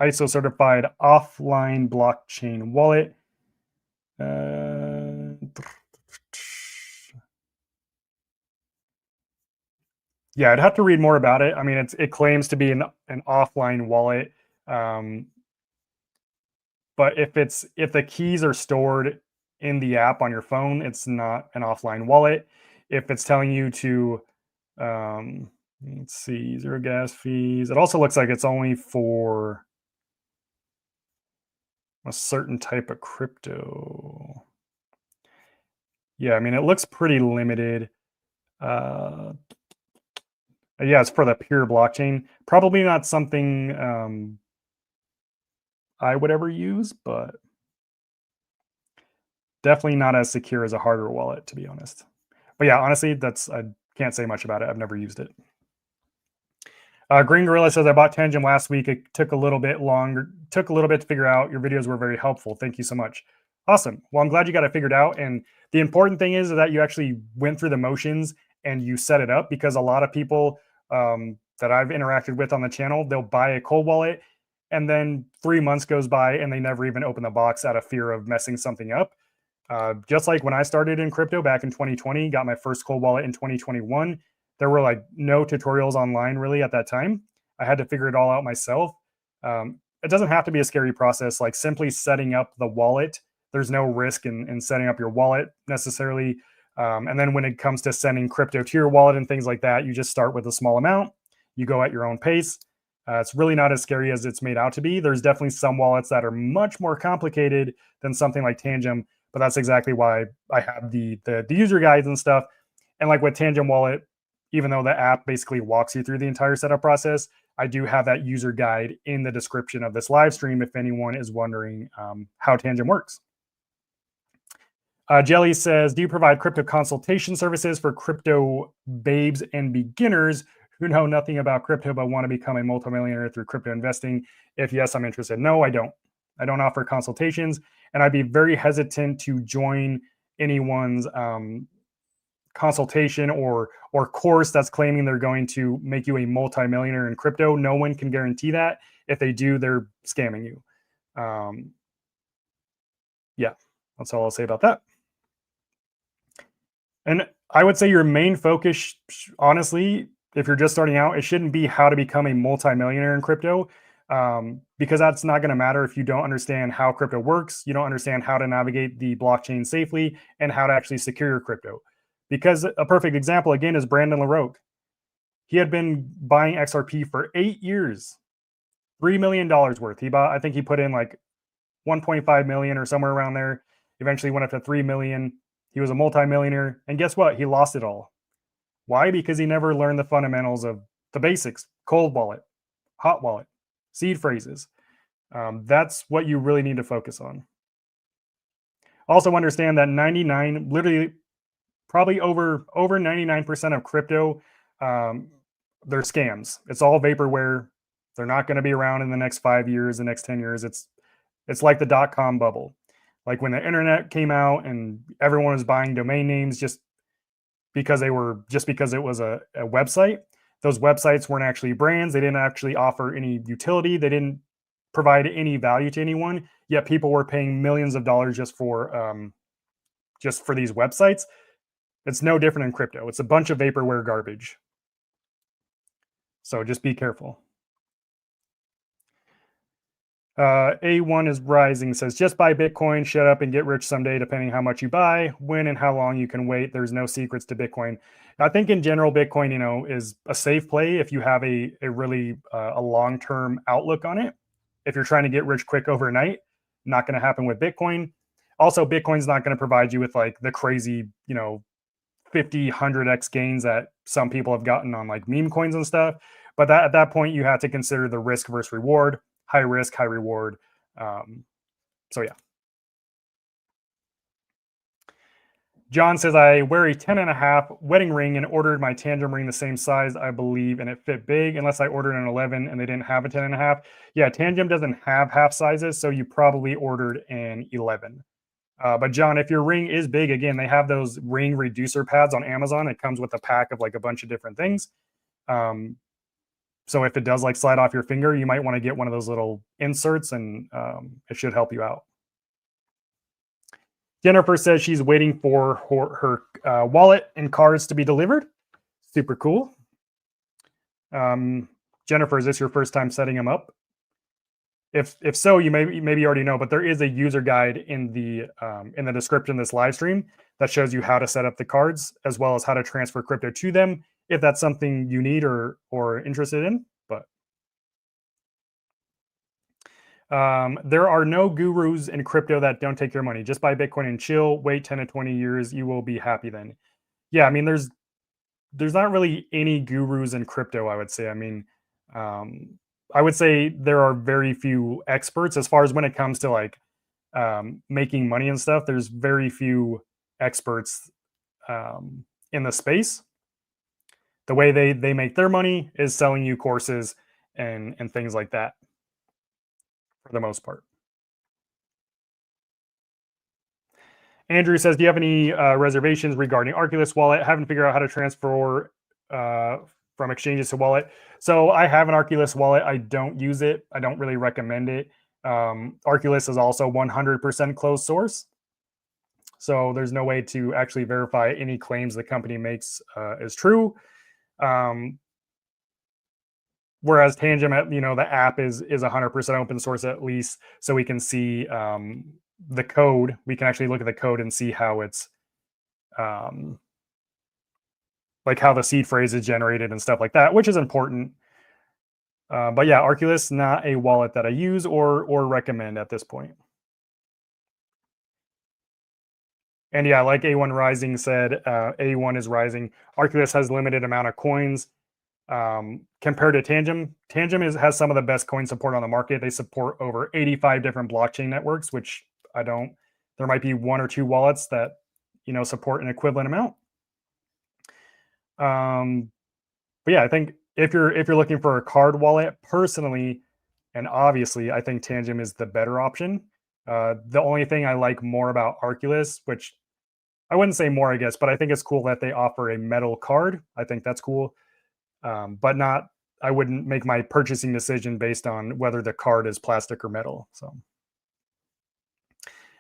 ISO certified offline blockchain wallet. Yeah, I'd have to read more about it. I mean, it claims to be an offline wallet, but if the keys are stored in the app on your phone, it's not an offline wallet. If it's telling you to, let's see, zero gas fees. It also looks like it's only for a certain type of crypto. Yeah, I mean, it looks pretty limited. Yeah, it's for the pure blockchain. Probably not something I would ever use, but definitely not as secure as a hardware wallet, to be honest. But yeah, honestly, I can't say much about it. I've never used it. Green Gorilla says, I bought Tangem last week. It took a little bit to figure out. Your videos were very helpful. Thank you so much. Awesome. Well, I'm glad you got it figured out. And the important thing is that you actually went through the motions and you set it up, because a lot of people that I've interacted with on the channel, they'll buy a cold wallet, and then 3 months goes by and they never even open the box out of fear of messing something up. Just like when I started in crypto back in 2020, got my first cold wallet in 2021, there were like no tutorials online really at that time. I had to figure it all out myself. It doesn't have to be a scary process. Like simply setting up the wallet, there's no risk in setting up your wallet necessarily. And then when it comes to sending crypto to your wallet and things like that, you just start with a small amount. You go at your own pace. It's really not as scary as it's made out to be. There's definitely some wallets that are much more complicated than something like Tangem, but that's exactly why I have the user guides and stuff. And like with Tangem Wallet, even though the app basically walks you through the entire setup process, I do have that user guide in the description of this live stream if anyone is wondering how Tangem works. Jelly says, do you provide crypto consultation services for crypto babes and beginners who know nothing about crypto but want to become a multimillionaire through crypto investing? If yes, I'm interested. No, I don't. I don't offer consultations, and I'd be very hesitant to join anyone's consultation or course that's claiming they're going to make you a multimillionaire in crypto. No one can guarantee that. If they do, they're scamming you. Yeah, that's all I'll say about that. And I would say your main focus, honestly, if you're just starting out, it shouldn't be how to become a multimillionaire in crypto, because that's not going to matter if you don't understand how crypto works. You don't understand how to navigate the blockchain safely and how to actually secure your crypto. Because a perfect example, again, is Brandon LaRoque. He had been buying XRP for 8 years, $3 million worth. He bought, I think he put in like 1.5 million or somewhere around there. Eventually went up to 3 million. He was a multimillionaire. And guess what? He lost it all. Why? Because he never learned the fundamentals of the basics: cold wallet, hot wallet, seed phrases. That's what you really need to focus on. Also understand that 99, literally probably over 99% of crypto, they're scams. It's all vaporware. They're not going to be around in the next 5 years, the next 10 years. It's like the .com bubble. Like when the internet came out and everyone was buying domain names just because it was a website. Those websites weren't actually brands. They didn't actually offer any utility. They didn't provide any value to anyone. Yet people were paying millions of dollars just for these websites. It's no different in crypto. It's a bunch of vaporware garbage. So just be careful. A1 is rising, says, just buy Bitcoin, shut up and get rich someday, depending how much you buy, when and how long you can wait. There's no secrets to Bitcoin. I think in general, Bitcoin, is a safe play if you have a really a long-term outlook on it. If you're trying to get rich quick overnight, not going to happen with Bitcoin. Also, Bitcoin's not going to provide you with like the crazy, 50, 100x gains that some people have gotten on like meme coins and stuff. But at that point, you have to consider the risk versus reward. High risk, high reward. So yeah. John says, I wear a 10.5 wedding ring and ordered my Tangem ring the same size, I believe, and it fit big, unless I ordered an 11 and they didn't have a 10.5. Yeah, Tangem doesn't have half sizes, so you probably ordered an 11. But John, if your ring is big, again, they have those ring reducer pads on Amazon. It comes with a pack of like a bunch of different things. So if it does like slide off your finger, you might want to get one of those little inserts, and it should help you out. Jennifer says she's waiting for her wallet and cards to be delivered. Super cool. Jennifer, is this your first time setting them up? If so, you maybe already know, but there is a user guide in the description of this live stream that shows you how to set up the cards, as well as how to transfer crypto to them, if that's something you need or interested in. But there are no gurus in crypto that don't take your money. Just buy Bitcoin and chill. Wait 10 to 20 years. You will be happy then. Yeah, I mean, there's not really any gurus in crypto, I would say. I mean, I would say there are very few experts as far as when it comes to like making money and stuff. There's very few experts in the space. The way they make their money is selling you courses and things like that, for the most part. Andrew says, do you have any reservations regarding Arculus wallet? Haven't figured out how to transfer from exchanges to wallet. So I have an Arculus wallet. I don't use it. I don't really recommend it. Arculus is also 100% closed source. So there's no way to actually verify any claims the company makes is true. Whereas Tangem, the app is 100% open source at least, so we can see the code. We can actually look at the code and see how it's like how the seed phrase is generated and stuff like that, which is important. But yeah, Arculus, not a wallet that I use or recommend at this point. And yeah, like A1 Rising said, A1 is rising. Arculus has limited amount of coins. Compared to Tangem, has some of the best coin support on the market. They support over 85 different blockchain networks, which I don't. There might be one or two wallets that support an equivalent amount. But yeah, I think if you're looking for a card wallet, personally, And obviously, I think Tangem is the better option. The only thing I like more about Arculus, which I wouldn't say more, I guess, but I think it's cool that they offer a metal card. I think that's cool, but not. I wouldn't make my purchasing decision based on whether the card is plastic or metal. So,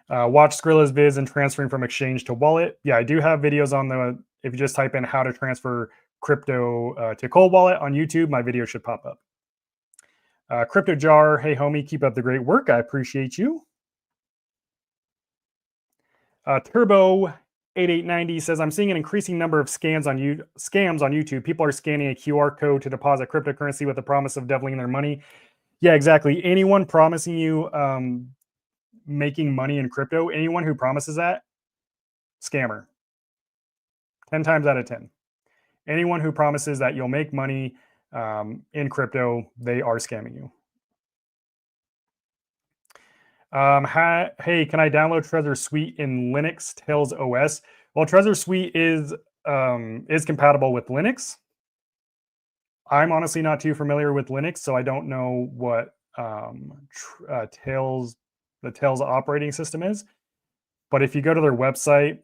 watch Skrilla's vids and transferring from exchange to wallet. Yeah, I do have videos on the. If you just type in how to transfer crypto to cold wallet on YouTube, my video should pop up. Crypto Jar, hey homie, keep up the great work. I appreciate you. Turbo 8890 says, I'm seeing an increasing number of scams on YouTube. People are scanning a QR code to deposit cryptocurrency with the promise of doubling their money. Yeah, exactly. Anyone promising you making money in crypto, anyone who promises that, scammer. 10 times out of 10. Anyone who promises that you'll make money in crypto, they are scamming you. Hey, can I download Trezor Suite in Linux Tails OS? Well, Trezor Suite is compatible with Linux. I'm honestly not too familiar with Linux, so I don't know what the Tails operating system is. But if you go to their website,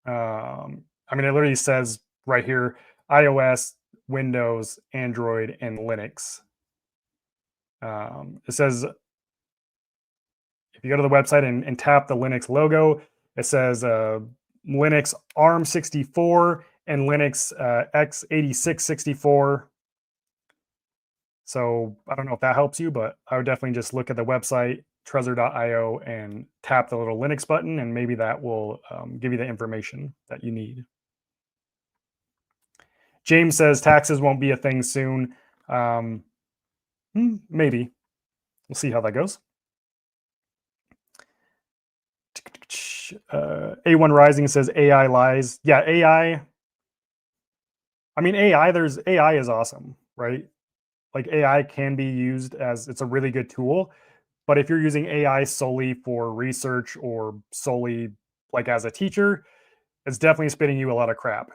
I mean, it literally says right here, iOS, Windows, Android, and Linux. It says, if you go to the website and tap the Linux logo, it says Linux ARM64 and Linux x86-64. So I don't know if that helps you, but I would definitely just look at the website, trezor.io, and tap the little Linux button, and maybe that will give you the information that you need. James says taxes won't be a thing soon. Maybe. We'll see how that goes. A1 Rising says AI lies. Yeah, AI. I mean, AI is awesome, right? Like AI can be used as, it's a really good tool. But if you're using AI solely for research or solely like as a teacher, it's definitely spitting you a lot of crap.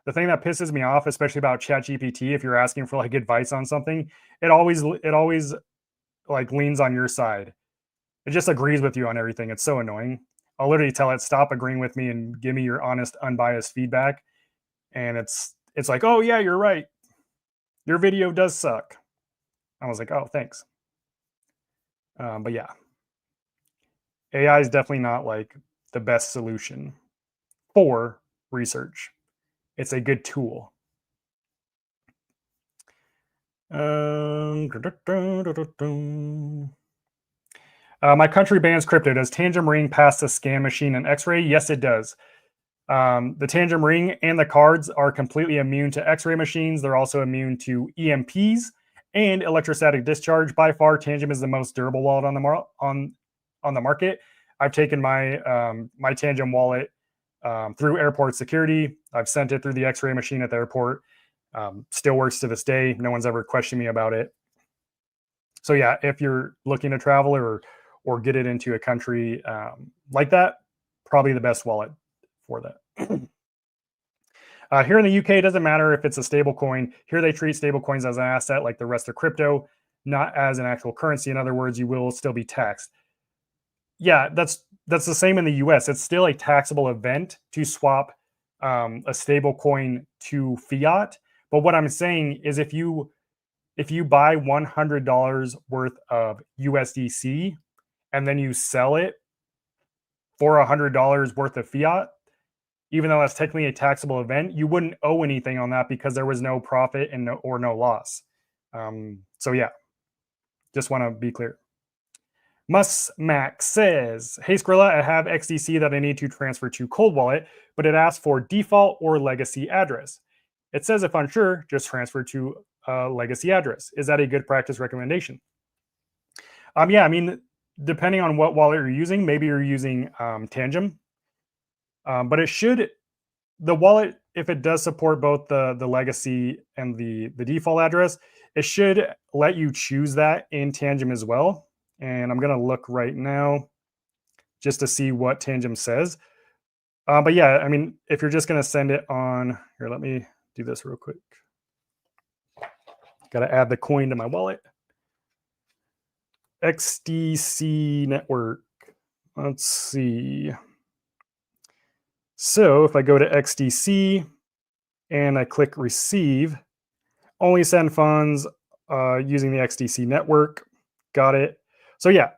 The thing that pisses me off, especially about ChatGPT, if you're asking for like advice on something, it always like leans on your side. It just agrees with you on everything. It's so annoying. I'll literally tell it, stop agreeing with me and give me your honest, unbiased feedback. And it's like, oh yeah, you're right. Your video does suck. I was like, oh, thanks. But yeah, AI is definitely not like the best solution for research. It's a good tool. My country bans crypto. Does Tangem Ring pass the scan machine and X-ray? Yes, it does. The Tangem Ring and the cards are completely immune to X-ray machines. They're also immune to EMPs and electrostatic discharge. By far, Tangem is the most durable wallet on the market. I've taken my my Tangem wallet through airport security. I've sent it through the X-ray machine at the airport. Still works to this day. No one's ever questioned me about it. So yeah, if you're looking to travel or get it into a country like that, probably the best wallet for that. Here in the UK, it doesn't matter if it's a stable coin. Here they treat stable coins as an asset like the rest of crypto, not as an actual currency. In other words, you will still be taxed. Yeah, that's the same in the US. It's still a taxable event to swap a stable coin to fiat. But what I'm saying is if you buy $100 worth of USDC and then you sell it for $100 worth of fiat, even though that's technically a taxable event, you wouldn't owe anything on that because there was no profit and no loss. So yeah, just want to be clear. Max says, hey Scrilla, I have XDC that I need to transfer to Cold Wallet, but it asks for default or legacy address. It says if unsure, just transfer to a legacy address. Is that a good practice recommendation? Yeah, I mean, depending on what wallet you're using, maybe you're using Tangem, but the wallet, if it does support both the legacy and the default address, it should let you choose that in Tangem as well. And I'm going to look right now just to see what Tangem says. But yeah, I mean, if you're just going to send it on here, let me do this real quick. Got to add the coin to my wallet. XDC network. Let's see. So if I go to XDC and I click receive, only send funds using the XDC network. Got it. So yeah.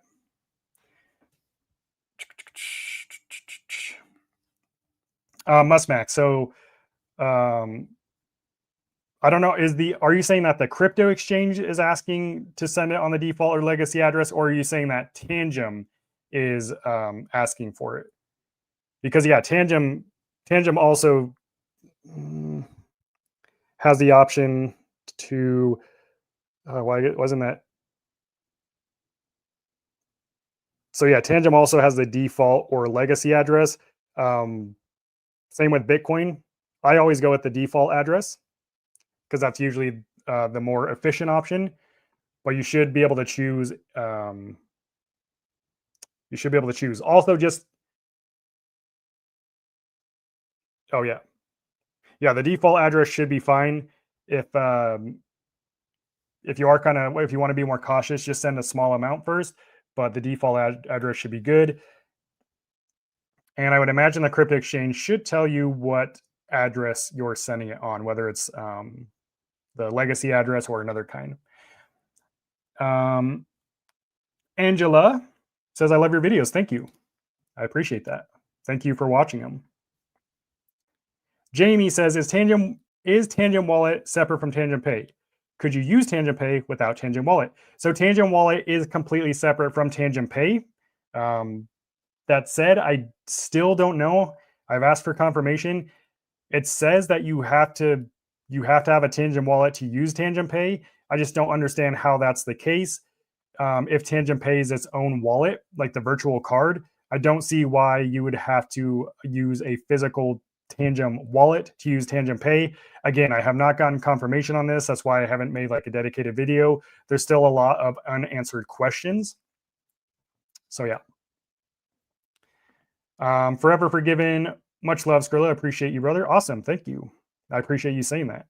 Mustmax. So I don't know. Are you saying that the crypto exchange is asking to send it on the default or legacy address, or are you saying that Tangem is asking for it? Because yeah, Tangem also has the option to. Why wasn't that? So yeah, Tangem also has the default or legacy address. Same with Bitcoin. I always go with the default address because that's usually the more efficient option. But you should be able to choose. You should be able to choose. Also, just yeah, the default address should be fine. If you are if you want to be more cautious, just send a small amount first. But the default address should be good. And I would imagine the crypto exchange should tell you what address you're sending it on, whether it's the legacy address or another kind. Angela says, I love your videos. Thank you. I appreciate that. Thank you for watching them. Jamie says, is Tangem Wallet separate from Tangem Pay? Could you use Tangem Pay without Tangem Wallet? So Tangem Wallet is completely separate from Tangem Pay. That said, I still don't know. I've asked for confirmation. It says that you have to have a Tangem Wallet to use Tangem Pay. I just don't understand how that's the case. If Tangem Pay is its own wallet, like the virtual card, I don't see why you would have to use a physical Tangem wallet to use Tangem Pay. Again, I have not gotten confirmation on this. That's why I haven't made like a dedicated video. There's still a lot of unanswered questions. So yeah. Forever Forgiven. Much love, Scrilla. Appreciate you, brother. Awesome. Thank you. I appreciate you saying that.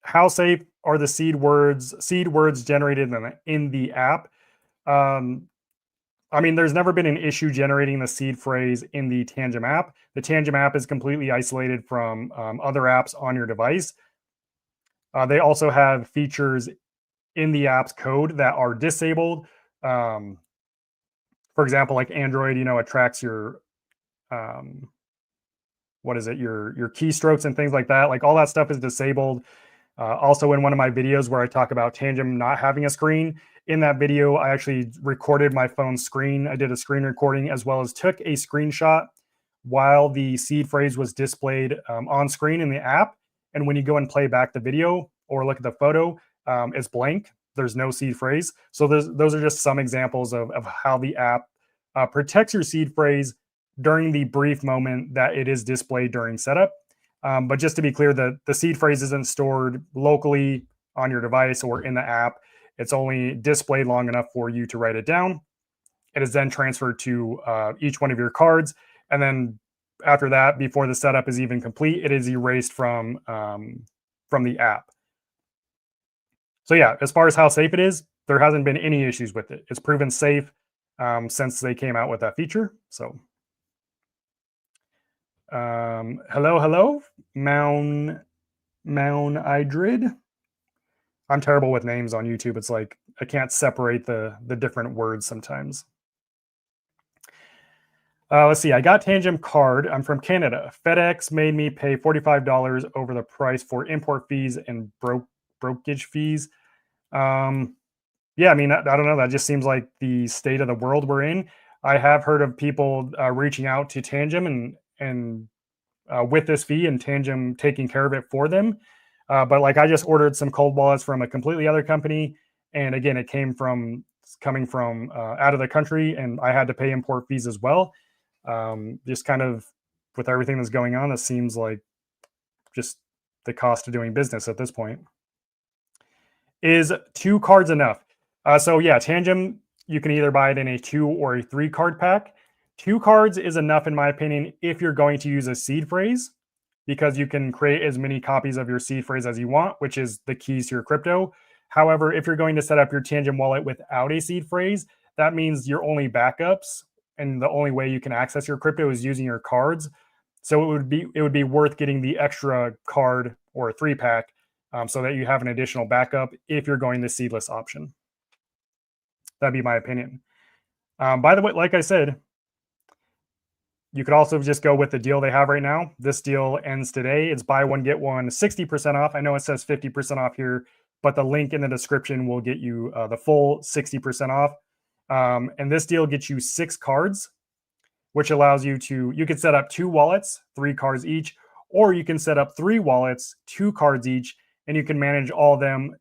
How safe are the seed words generated in the app? I mean, there's never been an issue generating the seed phrase in the Tangem app. The Tangem app is completely isolated from other apps on your device. They also have features in the app's code that are disabled. For example, like Android, it tracks your your keystrokes and things like that. Like all that stuff is disabled. Also, in one of my videos where I talk about Tangem not having a screen, in that video, I actually recorded my phone screen. I did a screen recording as well as took a screenshot while the seed phrase was displayed on screen in the app. And when you go and play back the video or look at the photo, it's blank. There's no seed phrase. So those are just some examples of how the app protects your seed phrase during the brief moment that it is displayed during setup. But just to be clear, the seed phrase isn't stored locally on your device or in the app. It's only displayed long enough for you to write it down. It is then transferred to each one of your cards. And then after that, before the setup is even complete, it is erased from the app. So yeah, as far as how safe it is, there hasn't been any issues with it. It's proven safe since they came out with that feature. So hello, Mound Idrid. I'm terrible with names on YouTube. It's like I can't separate the different words sometimes. Let's see. I got Tangem card. I'm from Canada. FedEx made me pay $45 over the price for import fees and brokerage fees. Yeah, I mean, I don't know. That just seems like the state of the world we're in. I have heard of people reaching out to Tangem and with this fee and Tangem taking care of it for them. But like I just ordered some cold wallets from a completely other company. And again, it coming from out of the country and I had to pay import fees as well. Just kind of with everything that's going on, it seems like just the cost of doing business at this point. Is 2 cards enough? So yeah, Tangem, you can either buy it in a 2 or a 3 card pack. 2 cards is enough, in my opinion, if you're going to use a seed phrase, because you can create as many copies of your seed phrase as you want, which is the keys to your crypto. However, if you're going to set up your Tangem wallet without a seed phrase, that means your only backups and the only way you can access your crypto is using your cards. So it would be worth getting the extra card or a 3-pack so that you have an additional backup if you're going the seedless option. That'd be my opinion. By the way, like I said, you could also just go with the deal they have right now. This deal ends today. It's buy one, get one, 60% off. I know it says 50% off here, but the link in the description will get you the full 60% off. And this deal gets you 6 cards, which allows you could set up 2 wallets, 3 cards each, or you can set up 3 wallets, 2 cards each, and you can manage all of them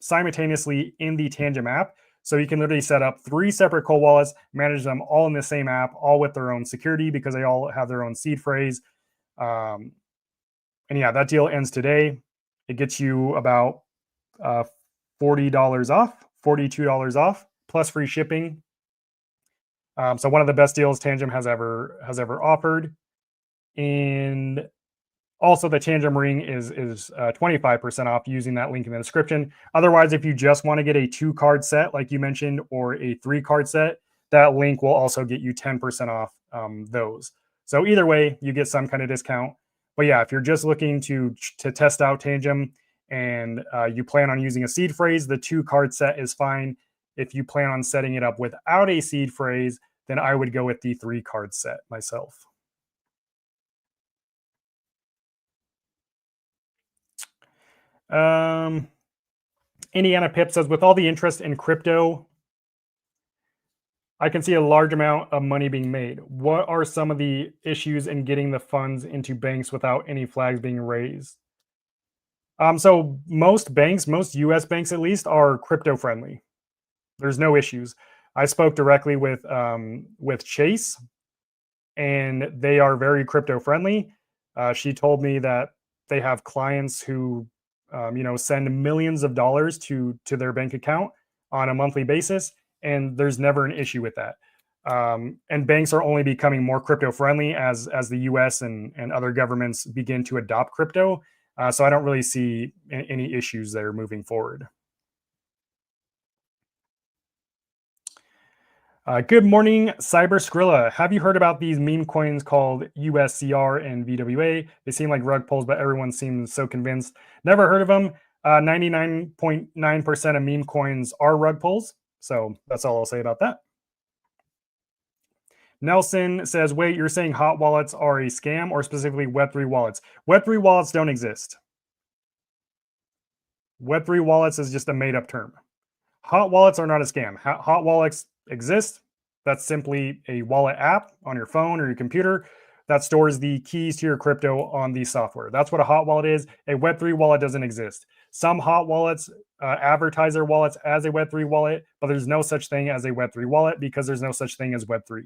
simultaneously in the Tangem app. So you can literally set up 3 separate cold wallets, manage them all in the same app, all with their own security because they all have their own seed phrase. And yeah, that deal ends today. It gets you about $40 off, $42 off, plus free shipping. So one of the best deals Tangem has ever offered. And also, the Tangem ring is 25% off using that link in the description. Otherwise, if you just want to get a 2-card set, like you mentioned, or a 3-card set, that link will also get you 10% off those. So either way, you get some kind of discount. But yeah, if you're just looking to test out Tangem and you plan on using a seed phrase, the 2-card set is fine. If you plan on setting it up without a seed phrase, then I would go with the 3-card set myself. Indiana Pip says, with all the interest in crypto, I can see a large amount of money being made. What are some of the issues in getting the funds into banks without any flags being raised? So most banks, most US banks at least, are crypto friendly. There's no issues. I spoke directly with Chase, and they are very crypto friendly. She told me that they have clients who send millions of dollars to their bank account on a monthly basis, and there's never an issue with that. And banks are only becoming more crypto friendly as the US and other governments begin to adopt crypto. So I don't really see any issues there moving forward. Good morning, Cyber Scrilla. Have you heard about these meme coins called USCR and VWA? They seem like rug pulls, but everyone seems so convinced. Never heard of them. 99.9% of meme coins are rug pulls. So that's all I'll say about that. Nelson says, wait, you're saying hot wallets are a scam or specifically Web3 wallets? Web3 wallets don't exist. Web3 wallets is just a made up term. Hot wallets are not a scam. Hot wallets exist. That's simply a wallet app on your phone or your computer that stores the keys to your crypto on the software. That's what a hot wallet is. A Web3 wallet doesn't exist. Some hot wallets advertise their wallets as a Web3 wallet, but there's no such thing as a Web3 wallet because there's no such thing as Web3.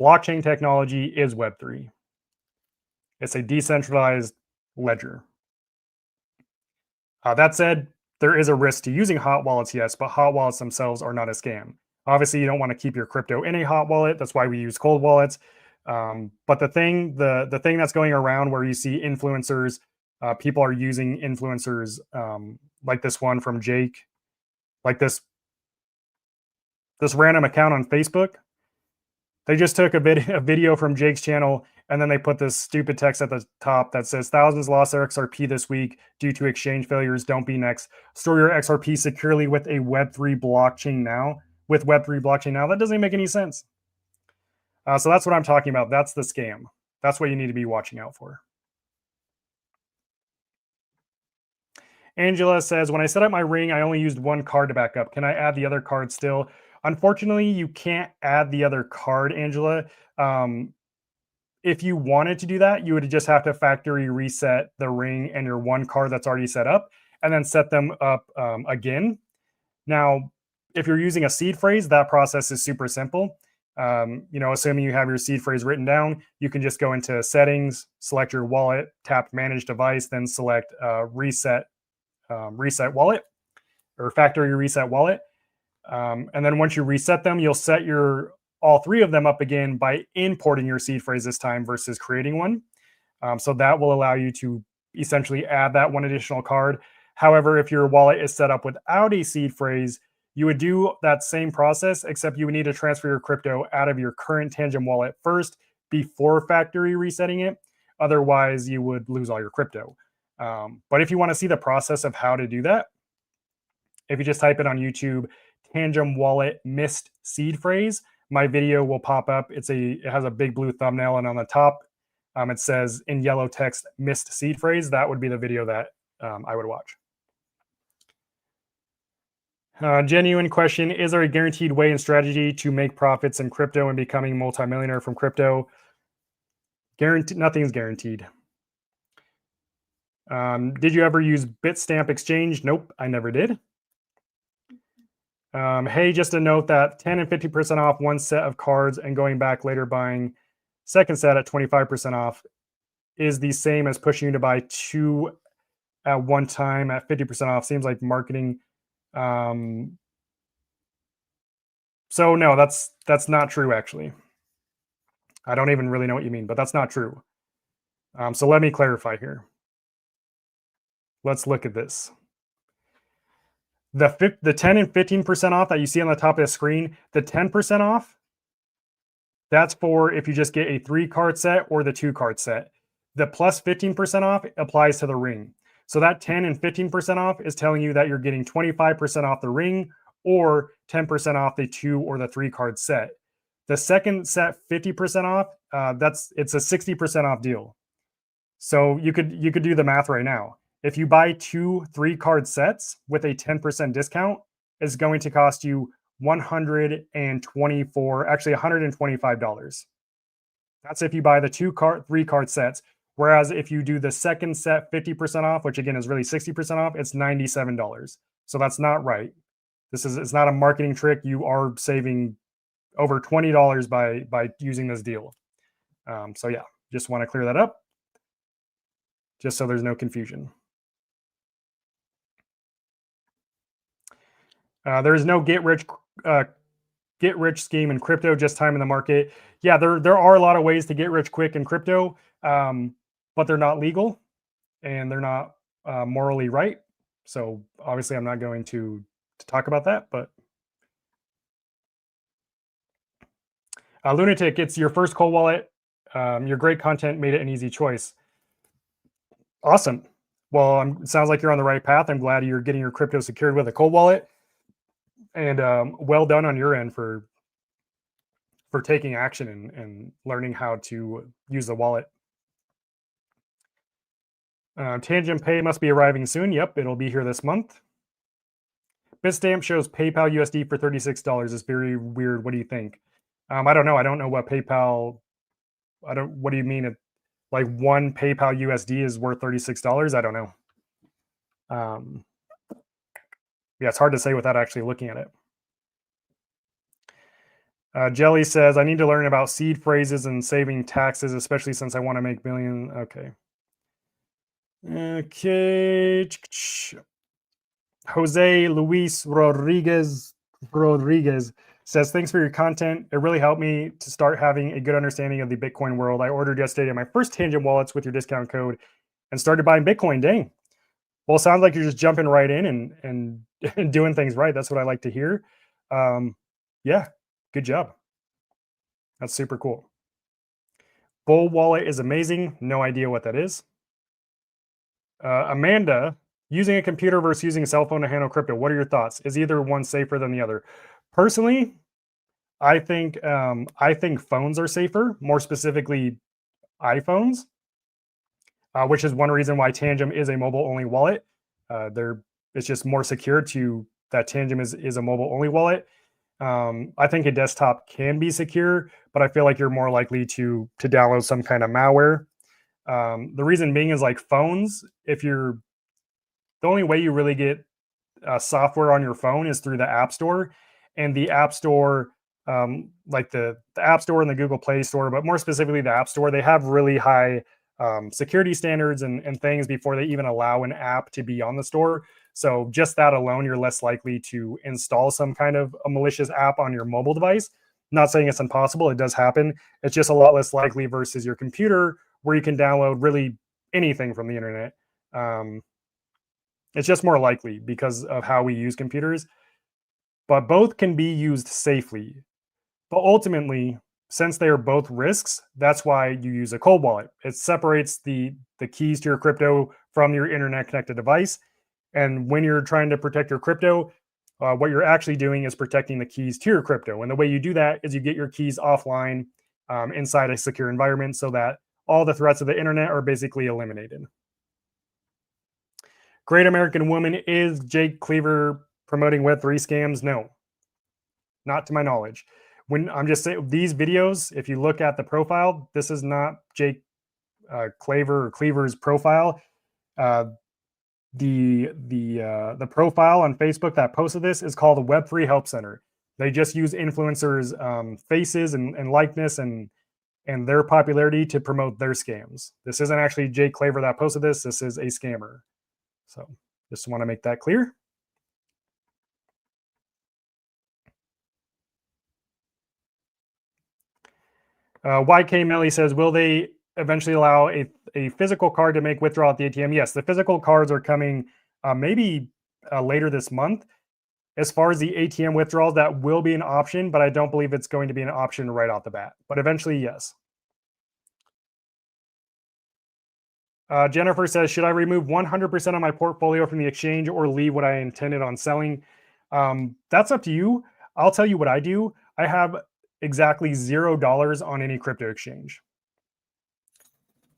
Blockchain technology is Web3. It's a decentralized ledger. That said, there is a risk to using hot wallets, yes, but hot wallets themselves are not a scam. Obviously, you don't want to keep your crypto in a hot wallet. That's why we use cold wallets. But the thing that's going around where you see influencers, people are using influencers like this one from Jake, like this random account on Facebook. They just took a video from Jake's channel, and then they put this stupid text at the top that says, thousands lost their XRP this week due to exchange failures. Don't be next. Store your XRP securely with a Web3 blockchain now. With Web3 blockchain now, that doesn't make any sense. So that's what I'm talking about. That's the scam. That's what you need to be watching out for. Angela says, when I set up my ring, I only used 1 card to back up. Can I add the other card still? Unfortunately, you can't add the other card, Angela. If you wanted to do that, you would just have to factory reset the ring and your 1 card that's already set up, and then set them up again. Now, if you're using a seed phrase, that process is super simple. Assuming you have your seed phrase written down, you can just go into settings, select your wallet, tap manage device, then select reset wallet or factory reset wallet. And then once you reset them, you'll set all 3 of them up again by importing your seed phrase this time versus creating one. So that will allow you to essentially add that 1 additional card. However, if your wallet is set up without a seed phrase, you would do that same process, except you would need to transfer your crypto out of your current Tangem wallet first before factory resetting it. Otherwise, you would lose all your crypto. But if you want to see the process of how to do that, if you just type it on YouTube, Tangem wallet missed seed phrase, my video will pop up. It has a big blue thumbnail, and on the top, it says in yellow text, missed seed phrase. That would be the video that I would watch. Genuine question: is there a guaranteed way and strategy to make profits in crypto and becoming multimillionaire from crypto? Nothing's guaranteed. Did you ever use Bitstamp Exchange? Nope, I never did. Hey, just a note that 10 and 50% off one set of cards and going back later buying second set at 25% off is the same as pushing you to buy two at one time at 50% off. Seems like marketing. So no, that's not true, actually. I don't even really know what you mean, but that's not true. So let me clarify here. Let's look at this. The 10 and 15% off that you see on the top of the screen, the 10% off, that's for if you just get a 3-card set or the 2-card set. The plus 15% off applies to the ring. So that 10 and 15% off is telling you that you're getting 25% off the ring or 10% off the 2 or the 3-card set. The second set 50% off, it's a 60% off deal. So you could do the math right now. If you buy 2 3-card sets with a 10% discount, it's going to cost you $125. That's if you buy the 3-card sets. Whereas if you do the second set 50% off, which again is really 60% off, it's $97. So that's not right. It's not a marketing trick. You are saving over $20 by using this deal. So yeah, just want to clear that up, just so there's no confusion. There is no get rich scheme in crypto, just time in the market. Yeah, there are a lot of ways to get rich quick in crypto, but they're not legal and they're not morally right. So obviously, I'm not going to talk about that. But Lunatic, it's your first cold wallet. Your great content made it an easy choice. Awesome. Well, it sounds like you're on the right path. I'm glad you're getting your crypto secured with a cold wallet. And well done on your end for taking action and learning how to use the wallet. Tangem Pay must be arriving soon. Yep, it'll be here this month. Bitstamp shows PayPal USD for $36. It's very weird. What do you think? I don't know. I don't know what PayPal. What do you mean? Like one PayPal USD is worth $36? I don't know. Yeah, it's hard to say without actually looking at it. Jelly says, I need to learn about seed phrases and saving taxes, especially since I want to make millions. Okay. Jose Luis Rodriguez says, thanks for your content. It really helped me to start having a good understanding of the Bitcoin world. I ordered yesterday my first Tangem wallets with your discount code and started buying Bitcoin. Dang. Well, it sounds like you're just jumping right in and doing things right. That's what I like to hear. Yeah, good job. That's super cool. Bull Wallet is amazing. No idea what that is. Amanda, using a computer versus using a cell phone to handle crypto. What are your thoughts? Is either one safer than the other? Personally, I think phones are safer, more specifically iPhones, which is one reason why Tangem is a mobile-only wallet. It's just more secure that Tangem is a mobile-only wallet. I think a desktop can be secure, but I feel like you're more likely to download some kind of malware. The reason being is like phones, the only way you really get software on your phone is through the App Store, and the App Store, like the App Store and the Google Play Store, but more specifically the App Store, they have really high security standards and things before they even allow an app to be on the store. So just that alone, you're less likely to install some kind of a malicious app on your mobile device. Not saying it's impossible, it does happen. It's just a lot less likely versus your computer, where you can download really anything from the internet. It's just more likely because of how we use computers, but both can be used safely. But ultimately, since they are both risks, that's why you use a cold wallet. It separates the keys to your crypto from your internet connected device. And when you're trying to protect your crypto, what you're actually doing is protecting the keys to your crypto. And the way you do that is you get your keys offline inside a secure environment so that all the threats of the internet are basically eliminated. Great American Woman, is Jake Cleaver promoting Web3 scams? No, not to my knowledge. When I'm just saying these videos, if you look at the profile, this is not Jake Cleaver's profile. The profile on Facebook that posted this is called the Web3 Help Center. They just use influencers' faces and likeness and their popularity to promote their scams. This isn't actually Jake Claver that posted this. This is a scammer. So just want to make that clear. YK Melly says, will they eventually allow a physical card to make withdrawal at the ATM? Yes, the physical cards are coming maybe later this month. As far as the ATM withdrawals, that will be an option, but I don't believe it's going to be an option right off the bat. But eventually, yes. Jennifer says, should I remove 100% of my portfolio from the exchange or leave what I intended on selling? That's up to you. I'll tell you what I do. I have exactly $0 on any crypto exchange.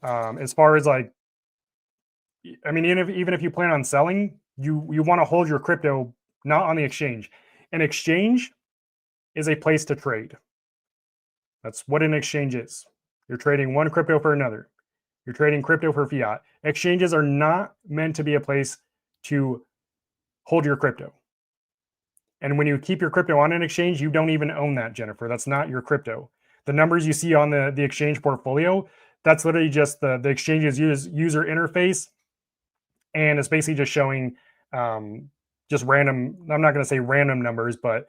As far as like, I mean, even if you plan on selling, you want to hold your crypto not on the exchange. An exchange is a place to trade. That's what an exchange is. You're trading one crypto for another. You're trading crypto for fiat. Exchanges are not meant to be a place to hold your crypto. And when you keep your crypto on an exchange, you don't even own that, Jennifer. That's not your crypto. The numbers you see on the exchange portfolio, that's literally just the exchange's user interface. And it's basically just showing just random, I'm not going to say random numbers, but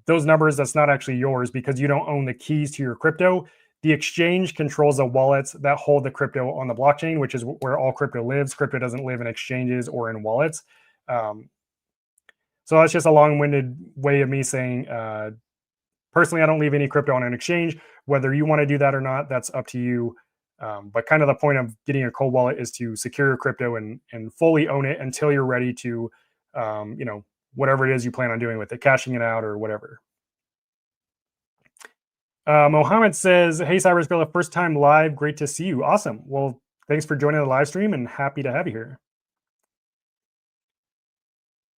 those numbers, that's not actually yours because you don't own the keys to your crypto. The exchange controls the wallets that hold the crypto on the blockchain, which is where all crypto lives. Crypto doesn't live in exchanges or in wallets. So that's just a long-winded way of me saying, personally, I don't leave any crypto on an exchange. Whether you want to do that or not, that's up to you. But kind of the point of getting a cold wallet is to secure your crypto and fully own it until you're ready to, whatever it is you plan on doing with it, cashing it out or whatever. Mohammed says, hey, Cyrus Scrilla, first time live. Great to see you. Awesome. Well, thanks for joining the live stream and happy to have you here.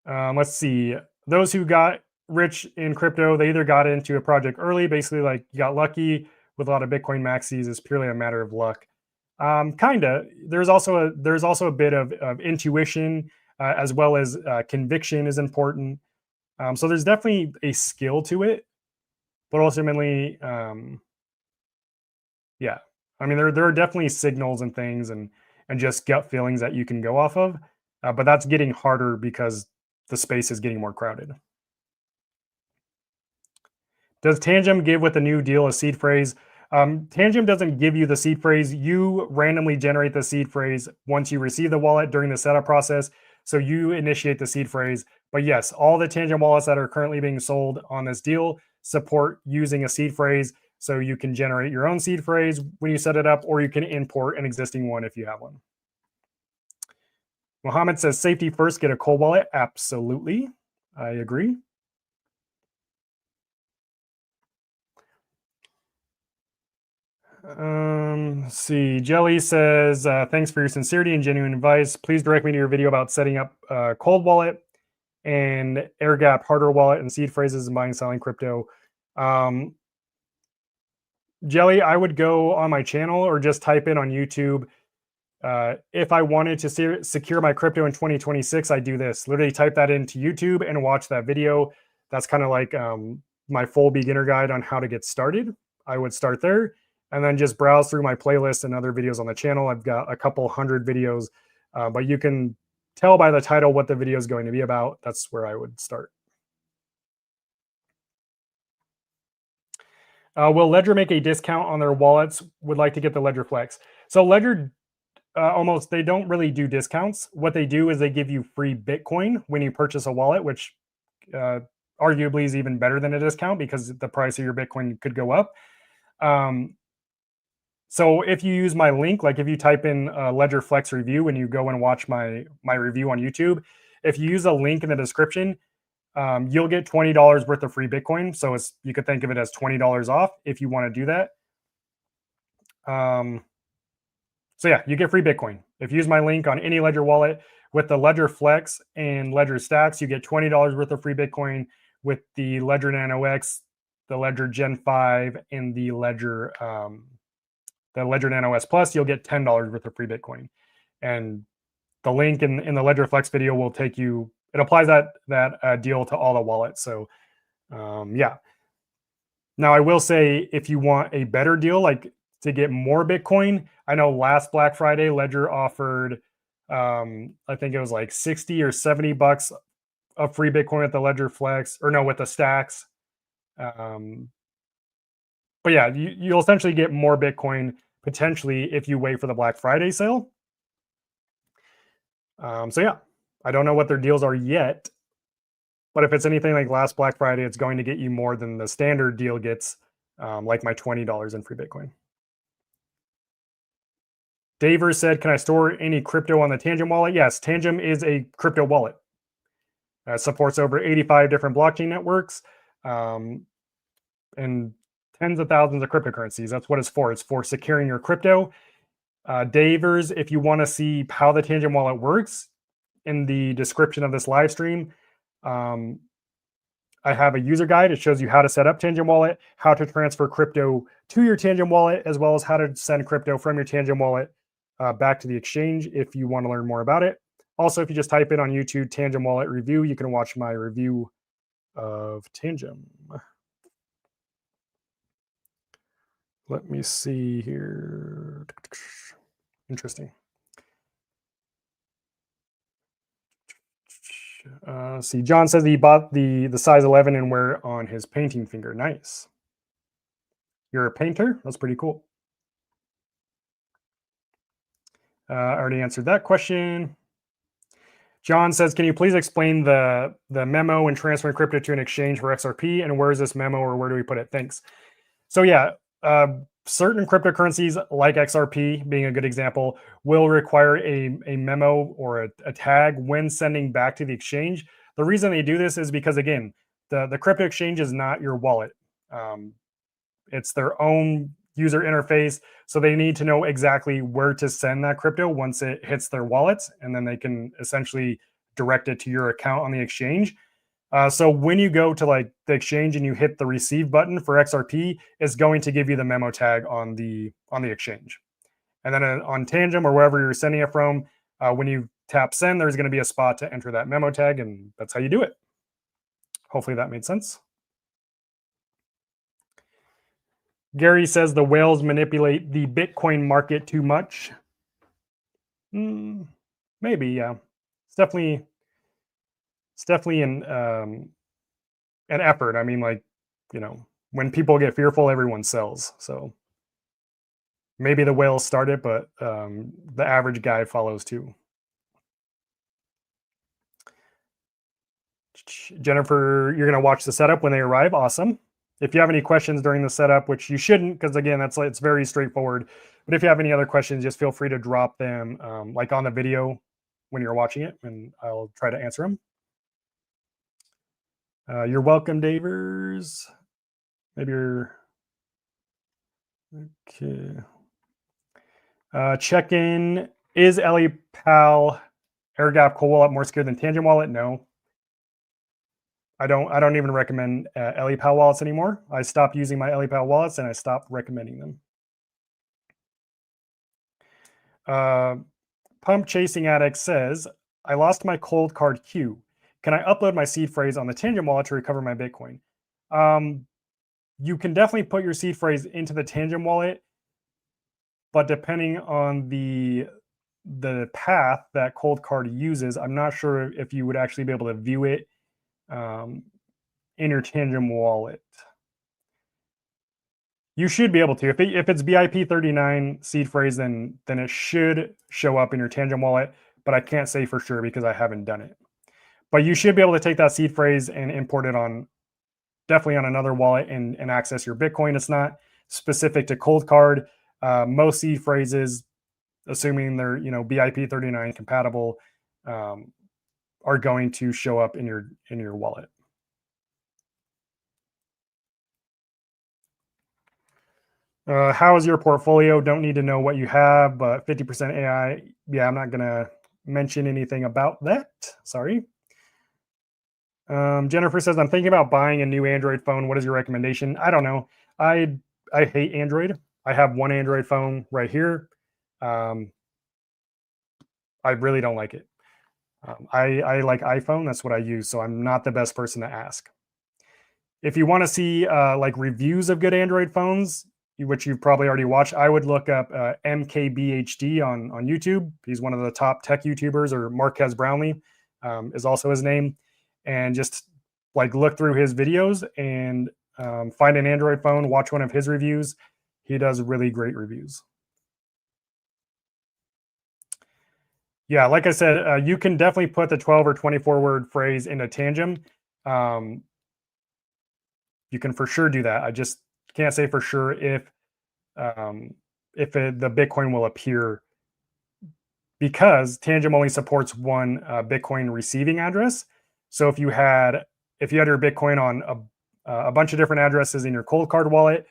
Let's see. Those who got rich in crypto, they either got into a project early, basically like you got lucky with a lot of Bitcoin maxis. It's purely a matter of luck. Kinda. There's also a bit of intuition as well as conviction is important. So there's definitely a skill to it, but ultimately, yeah. I mean, there are definitely signals and things and just gut feelings that you can go off of, but that's getting harder because the space is getting more crowded. Does Tangem give with the new deal a seed phrase? Tangem doesn't give you the seed phrase. You randomly generate the seed phrase once you receive the wallet during the setup process. So you initiate the seed phrase. But yes, all the Tangem wallets that are currently being sold on this deal support using a seed phrase. So you can generate your own seed phrase when you set it up, or you can import an existing one if you have one. Mohammed says, safety first, get a cold wallet. Absolutely. I agree. Let's see. Jelly says, thanks for your sincerity and genuine advice. Please direct me to your video about setting up a cold wallet and air gap hardware wallet and seed phrases and buying and selling crypto. Jelly, I would go on my channel or just type in on YouTube. If I wanted to secure my crypto in 2026, I do this. Literally type that into YouTube and watch that video. That's kind of like my full beginner guide on how to get started. I would start there and then just browse through my playlist and other videos on the channel. I've got a couple hundred videos, but you can tell by the title what the video is going to be about. That's where I would start. Will Ledger make a discount on their wallets? Would like to get the Ledger Flex. So Ledger almost, they don't really do discounts. What they do is they give you free Bitcoin when you purchase a wallet, which uh, arguably is even better than a discount because the price of your Bitcoin could go up. Um, so if you use my link, like if you type in Ledger Flex review and you go and watch my review on YouTube, if you use a link in the description, you'll get $20 worth of free Bitcoin. So you could think of it as $20 off if you want to do that. So yeah, you get free Bitcoin. If you use my link on any Ledger wallet with the Ledger Flex and Ledger Stacks, you get $20 worth of free Bitcoin. With the Ledger Nano X, the Ledger Gen 5, and the Ledger Nano S Plus, you'll get $10 worth of free Bitcoin. And the link in the Ledger Flex video will take you. It applies that deal to all the wallets. So yeah. Now I will say, if you want a better deal, like to get more Bitcoin, I know last Black Friday Ledger offered, I think it was like 60 or 70 bucks of free Bitcoin at the Ledger Flex, or no, with the stacks. But yeah, you'll essentially get more Bitcoin potentially if you wait for the Black Friday sale. So yeah, I don't know what their deals are yet, but if it's anything like last Black Friday, it's going to get you more than the standard deal gets, like my $20 in free Bitcoin. Daver said, can I store any crypto on the Tangem wallet? Yes, Tangem is a crypto wallet. Supports over 85 different blockchain networks, and tens of thousands of cryptocurrencies. That's what it's for. It's for securing your crypto. Davers, if you want to see how the Tangem wallet works, in the description of this live stream, I have a user guide. It shows you how to set up Tangem wallet, how to transfer crypto to your Tangem wallet, as well as how to send crypto from your Tangem wallet back to the exchange if you want to learn more about it. Also, if you just type in on YouTube Tangem wallet review, you can watch my review of Tangem. Let me see here. Interesting. See, John says he bought the size 11 and wear it on his painting finger. Nice. You're a painter? That's pretty cool. I already answered that question. John says, can you please explain the memo and transferring crypto to an exchange for XRP, and where is this memo, or where do we put it? Thanks. So yeah, certain cryptocurrencies like XRP being a good example will require a memo or a tag when sending back to the exchange. The reason they do this is because, again, the crypto exchange is not your wallet. It's their own user interface, so they need to know exactly where to send that crypto once it hits their wallets, and then they can essentially direct it to your account on the exchange. So when you go to like the exchange and you hit the receive button for XRP, it's going to give you the memo tag on the exchange. And then on Tangem or wherever you're sending it from, when you tap send, there's going to be a spot to enter that memo tag, and that's how you do it. Hopefully that made sense. Gary says the whales manipulate the Bitcoin market too much. Maybe, yeah. It's definitely an effort. I mean, like, when people get fearful, everyone sells. So maybe the whales start it, but the average guy follows too. Jennifer, you're going to watch the setup when they arrive. Awesome. If you have any questions during the setup, which you shouldn't, because again, it's very straightforward. But if you have any other questions, just feel free to drop them like on the video when you're watching it, and I'll try to answer them. You're welcome, Davers. Maybe you're okay. Check in. Is LEPAL air gap cold wallet more secure than Tangem wallet? No. I don't even recommend LEPAL wallets anymore. I stopped using my LEPAL wallets and I stopped recommending them. Pump Chasing Addict says, I lost my cold card queue. Can I upload my seed phrase on the Tangem wallet to recover my Bitcoin? You can definitely put your seed phrase into the Tangem wallet, but depending on the path that cold card uses, I'm not sure if you would actually be able to view it in your Tangem wallet. You should be able to. If it's BIP39 seed phrase, then it should show up in your Tangem wallet, but I can't say for sure because I haven't done it. But you should be able to take that seed phrase and import it on definitely on another wallet and access your Bitcoin. It's not specific to Cold Card. Most seed phrases, assuming they're BIP39 compatible, are going to show up in your wallet. How is your portfolio? Don't need to know what you have, but 50% AI. Yeah, I'm not gonna mention anything about that. Sorry. Jennifer says, I'm thinking about buying a new Android phone. What is your recommendation? I don't know. I hate Android. I have one Android phone right here. I really don't like it. I like iPhone. That's what I use. So I'm not the best person to ask. If you want to see like reviews of good Android phones, which you've probably already watched, I would look up MKBHD on YouTube. He's one of the top tech YouTubers, or Marquez Brownlee is also his name. And just like look through his videos and find an Android phone, watch one of his reviews. He does really great reviews. Yeah, like I said, you can definitely put the 12 or 24 word phrase into Tangem. You can for sure do that. I just can't say for sure if the Bitcoin will appear, because Tangem only supports one Bitcoin receiving address. So if you had your Bitcoin on a bunch of different addresses in your Cold Card wallet,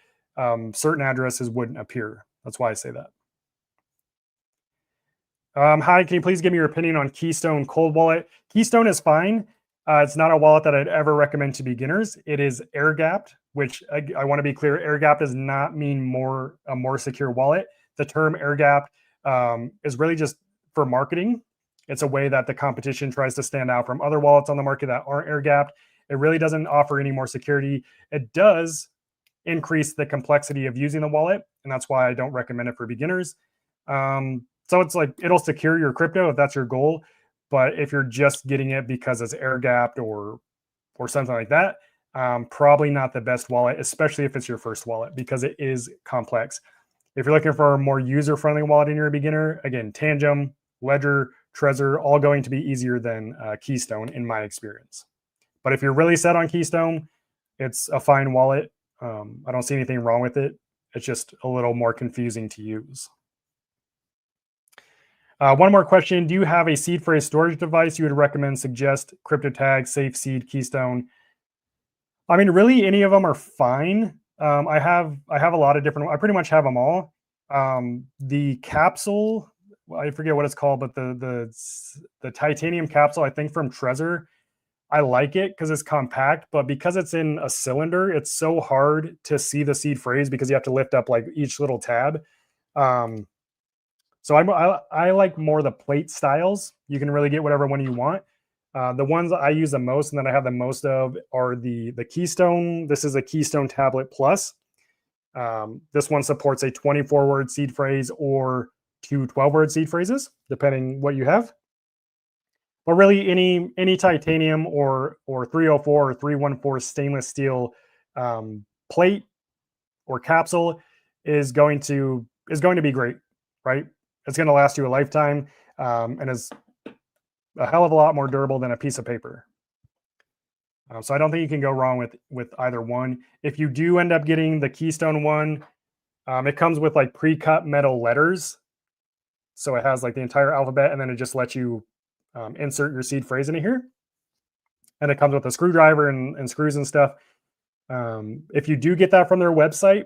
certain addresses wouldn't appear. That's why I say that. Hi, can you please give me your opinion on Keystone Cold Wallet? Keystone is fine. It's not a wallet that I'd ever recommend to beginners. It is air gapped, which I want to be clear, air gapped does not mean a more secure wallet. The term air gapped is really just for marketing. It's a way that the competition tries to stand out from other wallets on the market that aren't air gapped. It really doesn't offer any more security. It does increase the complexity of using the wallet, and that's why I don't recommend it for beginners. So it's like, it'll secure your crypto if that's your goal. But if you're just getting it because it's air gapped or something like that, probably not the best wallet, especially if it's your first wallet, because it is complex. If you're looking for a more user-friendly wallet and you're a beginner, again, Tangem, Ledger, Trezor, all going to be easier than Keystone in my experience. But if you're really set on Keystone, it's a fine wallet. I don't see anything wrong with it. It's just a little more confusing to use. One more question. Do you have a seed phrase storage device you would recommend, suggest, CryptoTag, SafeSeed, Keystone? I mean, really, any of them are fine. I have a lot of different, I pretty much have them all. The capsule, I forget what it's called, but the titanium capsule, I think from Trezor, I like it because it's compact, but because it's in a cylinder, it's so hard to see the seed phrase because you have to lift up like each little tab. So I like more the plate styles. You can really get whatever one you want. The ones I use the most and that I have the most of are the Keystone. This is a Keystone Tablet Plus. This one supports a 24-word seed phrase or 2 12-word seed phrases, depending what you have. But really, any titanium or 304 or 314 stainless steel plate or capsule is going to be great, right? It's going to last you a lifetime, and is a hell of a lot more durable than a piece of paper. So I don't think you can go wrong with either one. If you do end up getting the Keystone one, it comes with like pre-cut metal letters. So it has like the entire alphabet, and then it just lets you insert your seed phrase into here. And it comes with a screwdriver and screws and stuff. If you do get that from their website,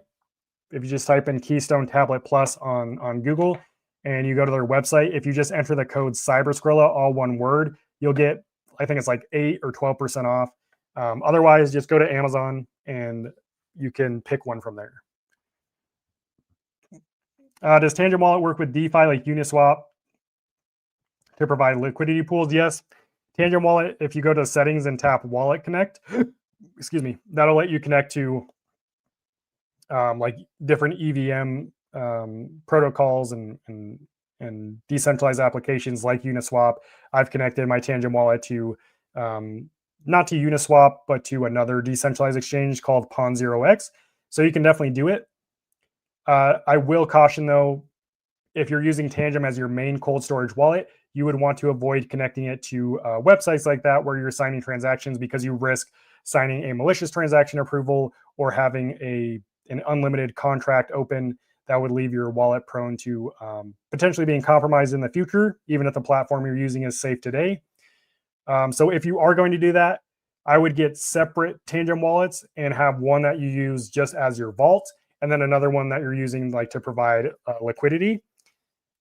if you just type in Keystone Tablet Plus on Google and you go to their website, if you just enter the code CyberScrilla, all one word, you'll get, I think it's like 8 or 12% off. Otherwise, just go to Amazon and you can pick one from there. Does Tangem Wallet work with DeFi like Uniswap to provide liquidity pools? Yes. Tangem Wallet, if you go to settings and tap Wallet Connect, excuse me, that'll let you connect to like different EVM protocols and decentralized applications like Uniswap. I've connected my Tangem wallet to not to Uniswap, but to another decentralized exchange called Pawn0x. So you can definitely do it. I will caution though, if you're using Tangem as your main cold storage wallet, you would want to avoid connecting it to websites like that where you're signing transactions, because you risk signing a malicious transaction approval or having an unlimited contract open that would leave your wallet prone to potentially being compromised in the future, even if the platform you're using is safe today. So if you are going to do that, I would get separate Tangem wallets and have one that you use just as your vault, and then another one that you're using like to provide liquidity.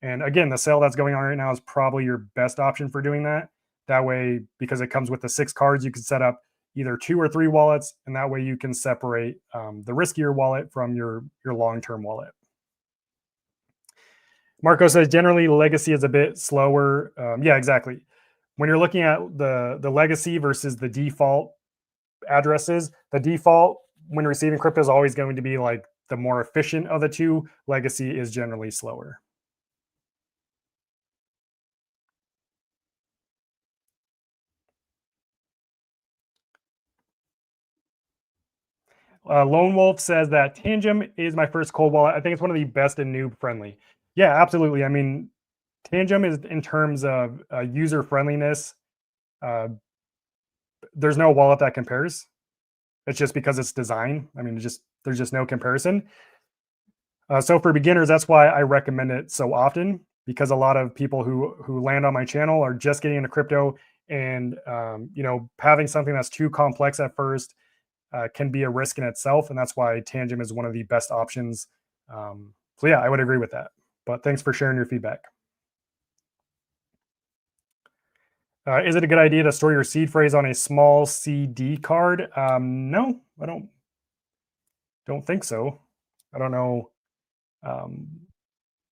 And again, the sale that's going on right now is probably your best option for doing that. That way, because it comes with the 6 cards, you can set up either 2 or 3 wallets, and that way you can separate the riskier wallet from your long-term wallet. Marco says generally legacy is a bit slower. Yeah, exactly. When you're looking at the legacy versus the default addresses, the default when receiving crypto is always going to be like the more efficient of the two. Legacy is generally slower. Lone Wolf says that Tangem is my first cold wallet. I think it's one of the best and noob friendly. Yeah, absolutely. I mean, Tangem is in terms of user friendliness. Uh, there's no wallet that compares. It's just because it's design. I mean, there's just no comparison. So for beginners, that's why I recommend it so often, because a lot of people who land on my channel are just getting into crypto, and having something that's too complex at first can be a risk in itself, and that's why Tangem is one of the best options. So yeah, I would agree with that. But thanks for sharing your feedback. Is it a good idea to store your seed phrase on a small CD card? No, I don't think so. I don't know. Um,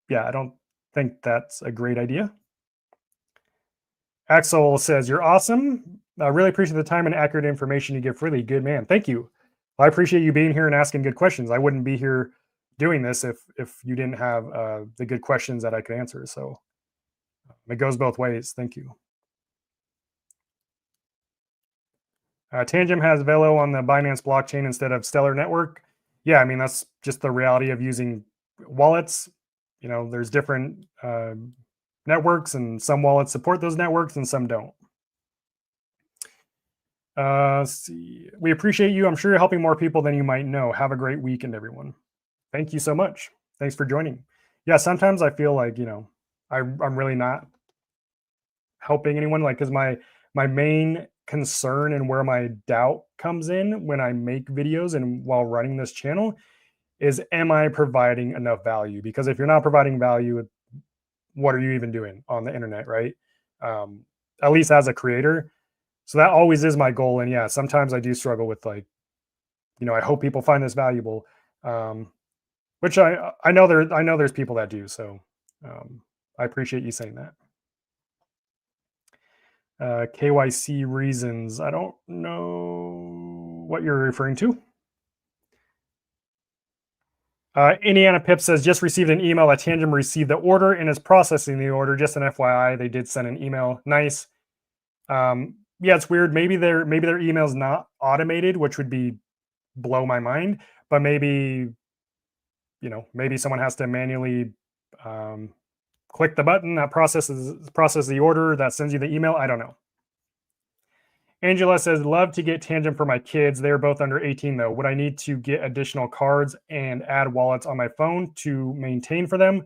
yeah, I don't think that's a great idea. Axel says, "You're awesome. I really appreciate the time and accurate information you give freely. Good man. Thank you. Well, I appreciate you being here and asking good questions. I wouldn't be here doing this if you didn't have the good questions that I could answer. So it goes both ways. Thank you." Tangem has Velo on the Binance blockchain instead of Stellar Network. Yeah, I mean, that's just the reality of using wallets. There's different networks, and some wallets support those networks and some don't. Let's see. We appreciate you. I'm sure you're helping more people than you might know. Have a great weekend, everyone. Thank you so much. Thanks for joining. Yeah, sometimes I feel like, I'm really not helping anyone, like, because my main concern and where my doubt comes in when I make videos and while running this channel is, am I providing enough value? Because if you're not providing value, what are you even doing on the internet, right? At least as a creator. So that always is my goal. And yeah, sometimes I do struggle with, like, I hope people find this valuable. Which I know there's people that do. So I appreciate you saying that. KYC reasons. I don't know what you're referring to. Indiana Pip says, just received an email that Tangem received the order and is processing the order. Just an FYI, they did send an email. Nice. Yeah, it's weird. Maybe their email is not automated, which would be blow my mind. But maybe someone has to manually click the button that process the order that sends you the email. I don't know. Angela says, love to get Tangem for my kids. They're both under 18 though. Would I need to get additional cards and add wallets on my phone to maintain for them?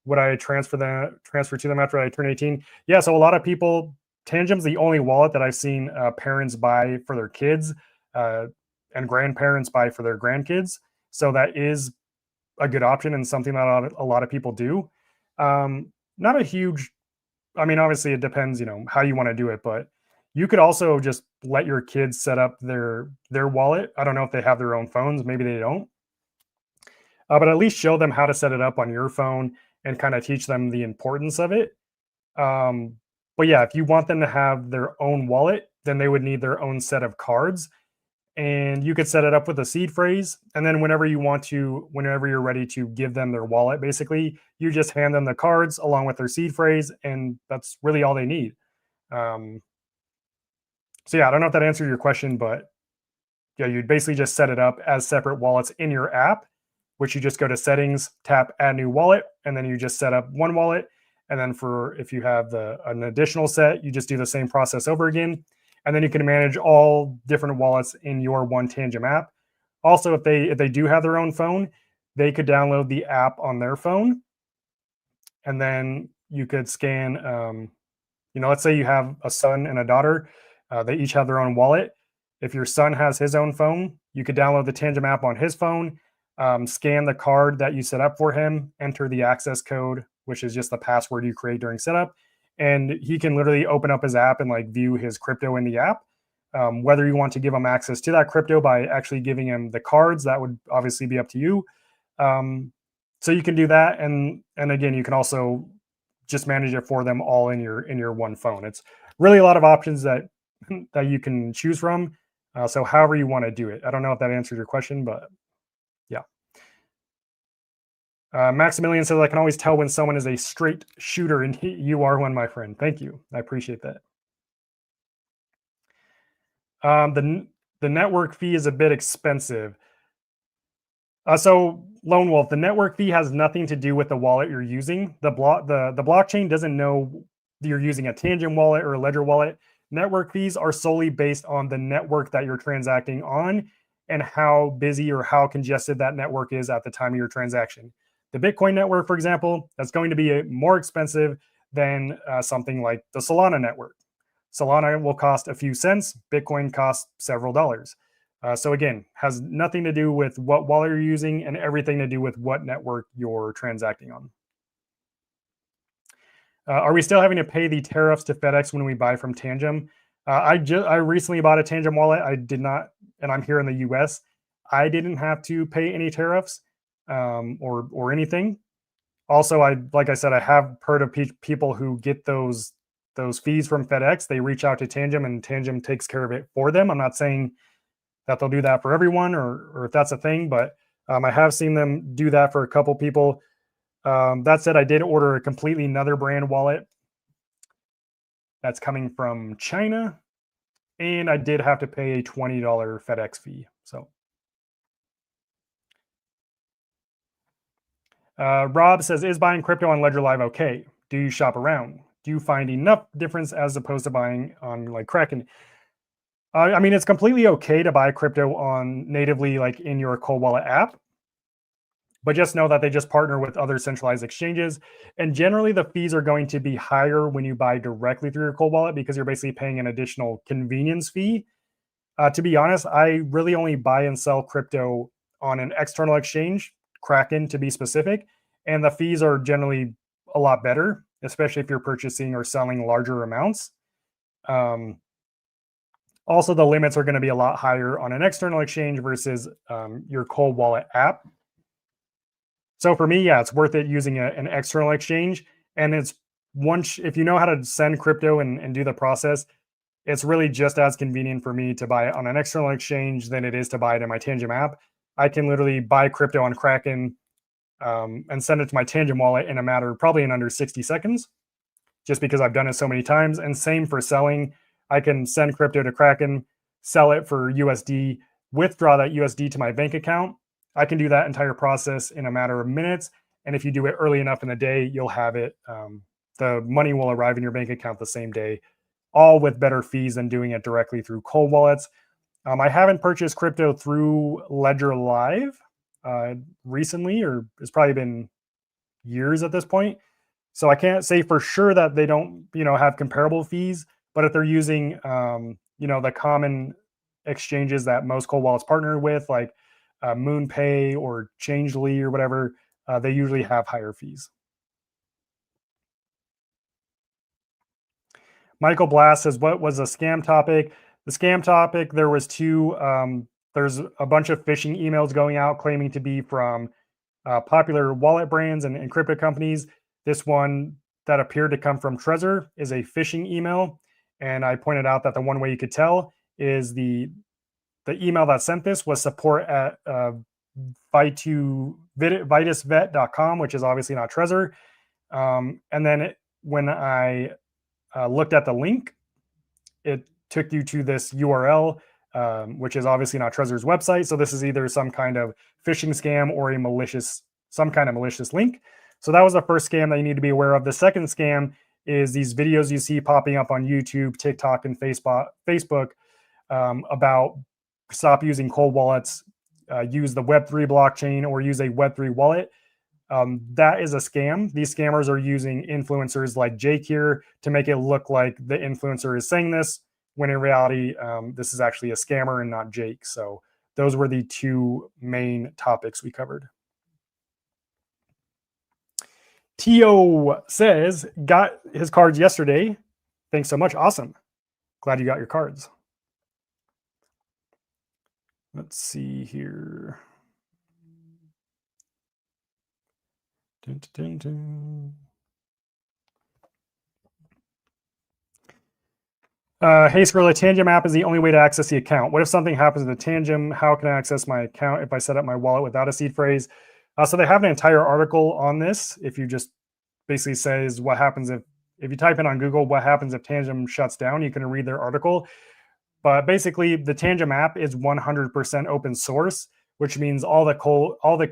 Would I transfer to them after I turn 18? Yeah, so a lot of people, Tangem's the only wallet that I've seen parents buy for their kids and grandparents buy for their grandkids. So that is a good option and something that a lot of people do. Not a huge, I mean, obviously it depends, how you want to do it, but you could also just let your kids set up their wallet. I don't know if they have their own phones, maybe they don't, but at least show them how to set it up on your phone and kind of teach them the importance of it. But yeah, if you want them to have their own wallet, then they would need their own set of cards, and you could set it up with a seed phrase. And then whenever you're ready to give them their wallet, basically, you just hand them the cards along with their seed phrase, and that's really all they need. So yeah, I don't know if that answered your question, but yeah, you'd basically just set it up as separate wallets in your app. which you just go to settings, tap add new wallet, and then you just set up one wallet. And then for if you have an additional set, you just do the same process over again. And then you can manage all different wallets in your one Tangem app. Also, if they do have their own phone, they could download the app on their phone, and then you could scan. Let's say you have a son and a daughter. They each have their own wallet. If your son has his own phone, you could download the Tangem app on his phone, scan the card that you set up for him, enter the access code, which is just the password you create during setup, and he can literally open up his app and like view his crypto in the app. Whether you want to give him access to that crypto by actually giving him the cards, that would obviously be up to you. So you can do that, and again, you can also just manage it for them all in your one phone. It's really a lot of options that you can choose from. So however you want to do it. I don't know if that answered your question, but yeah. Maximilian says, I can always tell when someone is a straight shooter, and you are one, my friend. Thank you. I appreciate that. The network fee is a bit expensive. So Lone Wolf, the network fee has nothing to do with the wallet you're using. The blockchain doesn't know you're using a Tangem wallet or a Ledger wallet. Network fees are solely based on the network that you're transacting on and how busy or how congested that network is at the time of your transaction. The Bitcoin network, for example, that's going to be more expensive than something like the Solana network. Solana will cost a few cents. Bitcoin costs several dollars. So again, has nothing to do with what wallet you're using and everything to do with what network you're transacting on. Are we still having to pay the tariffs to FedEx when we buy from Tangem? I recently bought a Tangem wallet. I did not, and I'm here in the US. I didn't have to pay any tariffs or anything. Also, like I said, I have heard of people who get those fees from FedEx. They reach out to Tangem, and Tangem takes care of it for them. I'm not saying that they'll do that for everyone or if that's a thing, but I have seen them do that for a couple people. That said, I did order a completely another brand wallet that's coming from China, and I did have to pay a $20 FedEx fee. So Rob says, is buying crypto on Ledger Live okay? Do you shop around? Do you find enough difference as opposed to buying on like Kraken? I mean, it's completely okay to buy crypto on natively like in your Cold Wallet app, but just know that they just partner with other centralized exchanges. And generally the fees are going to be higher when you buy directly through your Cold Wallet because you're basically paying an additional convenience fee. To be honest, I really only buy and sell crypto on an external exchange, Kraken to be specific, and the fees are generally a lot better, especially if you're purchasing or selling larger amounts. Also, the limits are going to be a lot higher on an external exchange versus your Cold Wallet app. So for me, yeah, it's worth it using an external exchange. And it's if you know how to send crypto and do the process, it's really just as convenient for me to buy it on an external exchange than it is to buy it in my Tangem app. I can literally buy crypto on Kraken and send it to my Tangem wallet in a matter probably in under 60 seconds, just because I've done it so many times. And same for selling. I can send crypto to Kraken, sell it for USD, withdraw that USD to my bank account. I can do that entire process in a matter of minutes. And if you do it early enough in the day, you'll have it. The money will arrive in your bank account the same day, all with better fees than doing it directly through cold wallets. I haven't purchased crypto through Ledger Live recently, or it's probably been years at this point. So I can't say for sure that they don't, have comparable fees. But if they're using, the common exchanges that most cold wallets partner with, like MoonPay or Changely or whatever, they usually have higher fees. Michael Blast says, what was a scam topic? The scam topic, there was two. There's a bunch of phishing emails going out claiming to be from popular wallet brands and crypto companies. This one that appeared to come from Trezor is a phishing email. And I pointed out that the one way you could tell is the email that sent this was support at vitusvet.com, which is obviously not Trezor. And then when I looked at the link, it took you to this URL, which is obviously not Trezor's website. So this is either some kind of phishing scam or some kind of malicious link. So that was the first scam that you need to be aware of. The second scam is these videos you see popping up on YouTube, TikTok, and Facebook about stop using cold wallets, use the Web3 blockchain, or use a Web3 wallet. That is a scam. These scammers are using influencers like Jake here to make it look like the influencer is saying this, when in reality, this is actually a scammer and not Jake. So those were the two main topics we covered. Tio says, got his cards yesterday. Thanks so much. Awesome. Glad you got your cards. Let's see here. Dun, dun, dun, dun. Hey, Scrilla, Tangem app is the only way to access the account. What if something happens to the Tangem? How can I access my account if I set up my wallet without a seed phrase? So they have an entire article on this. If you just basically says what happens if you type in on Google, what happens if Tangem shuts down, you can read their article. But basically, the Tangem app is 100% open source, which means all the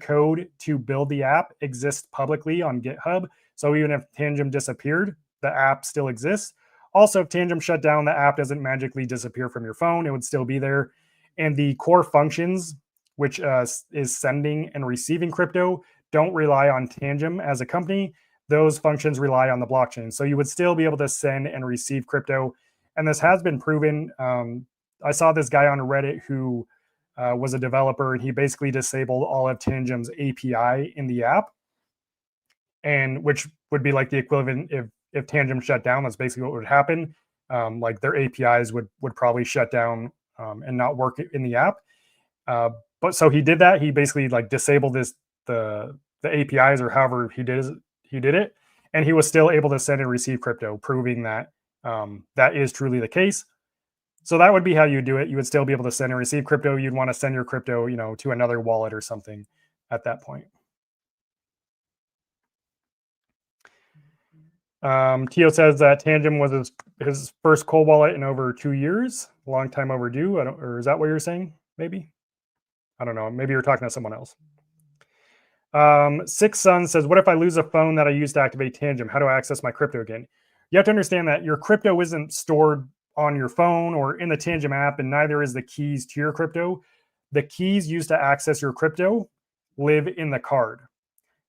code to build the app exists publicly on GitHub. So even if Tangem disappeared, the app still exists. Also, if Tangem shut down, the app doesn't magically disappear from your phone. It would still be there. And the core functions, which is sending and receiving crypto, don't rely on Tangem as a company. Those functions rely on the blockchain. So you would still be able to send and receive crypto. And this has been proven. I saw this guy on Reddit who was a developer, and he basically disabled all of Tangem's API in the app, and which would be like the equivalent if Tangem shut down. That's basically what would happen. Like their APIs would probably shut down and not work in the app. But so he did that. He basically like disabled the APIs, or however he did it, and he was still able to send and receive crypto, proving that that is truly the case. So that would be how you do it. You would still be able to send and receive crypto. You'd want to send your crypto, to another wallet or something at that point. Tio says that Tangem was his first cold wallet in over 2 years. Long time overdue. Or is that what you're saying? Maybe. I don't know. Maybe you're talking to someone else. Six Sun says, what if I lose a phone that I used to activate Tangem? How do I access my crypto again? You have to understand that your crypto isn't stored on your phone or in the Tangem app, and neither is the keys to your crypto. The keys used to access your crypto live in the card.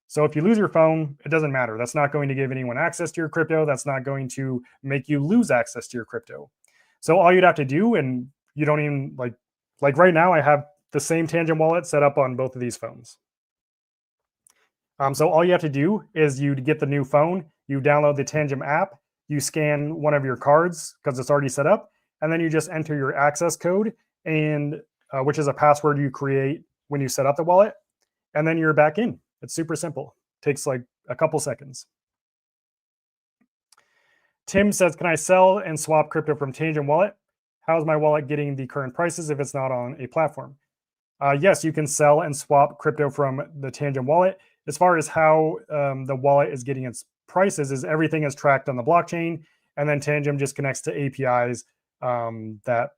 So if you lose your phone, it doesn't matter. That's not going to give anyone access to your crypto. That's not going to make you lose access to your crypto. So all you'd have to do, and you don't even like right now, I have the same Tangem wallet set up on both of these phones. So all you have to do is you get the new phone, you download the Tangem app, you scan one of your cards because it's already set up, and then you just enter your access code, and which is a password you create when you set up the wallet, and then you're back in. It's super simple. Takes like a couple seconds. Tim says, can I sell and swap crypto from Tangem wallet? How is my wallet getting the current prices if it's not on a platform? Yes, you can sell and swap crypto from the Tangem wallet. As far as how the wallet is getting its prices, is everything is tracked on the blockchain, and then Tangem just connects to APIs that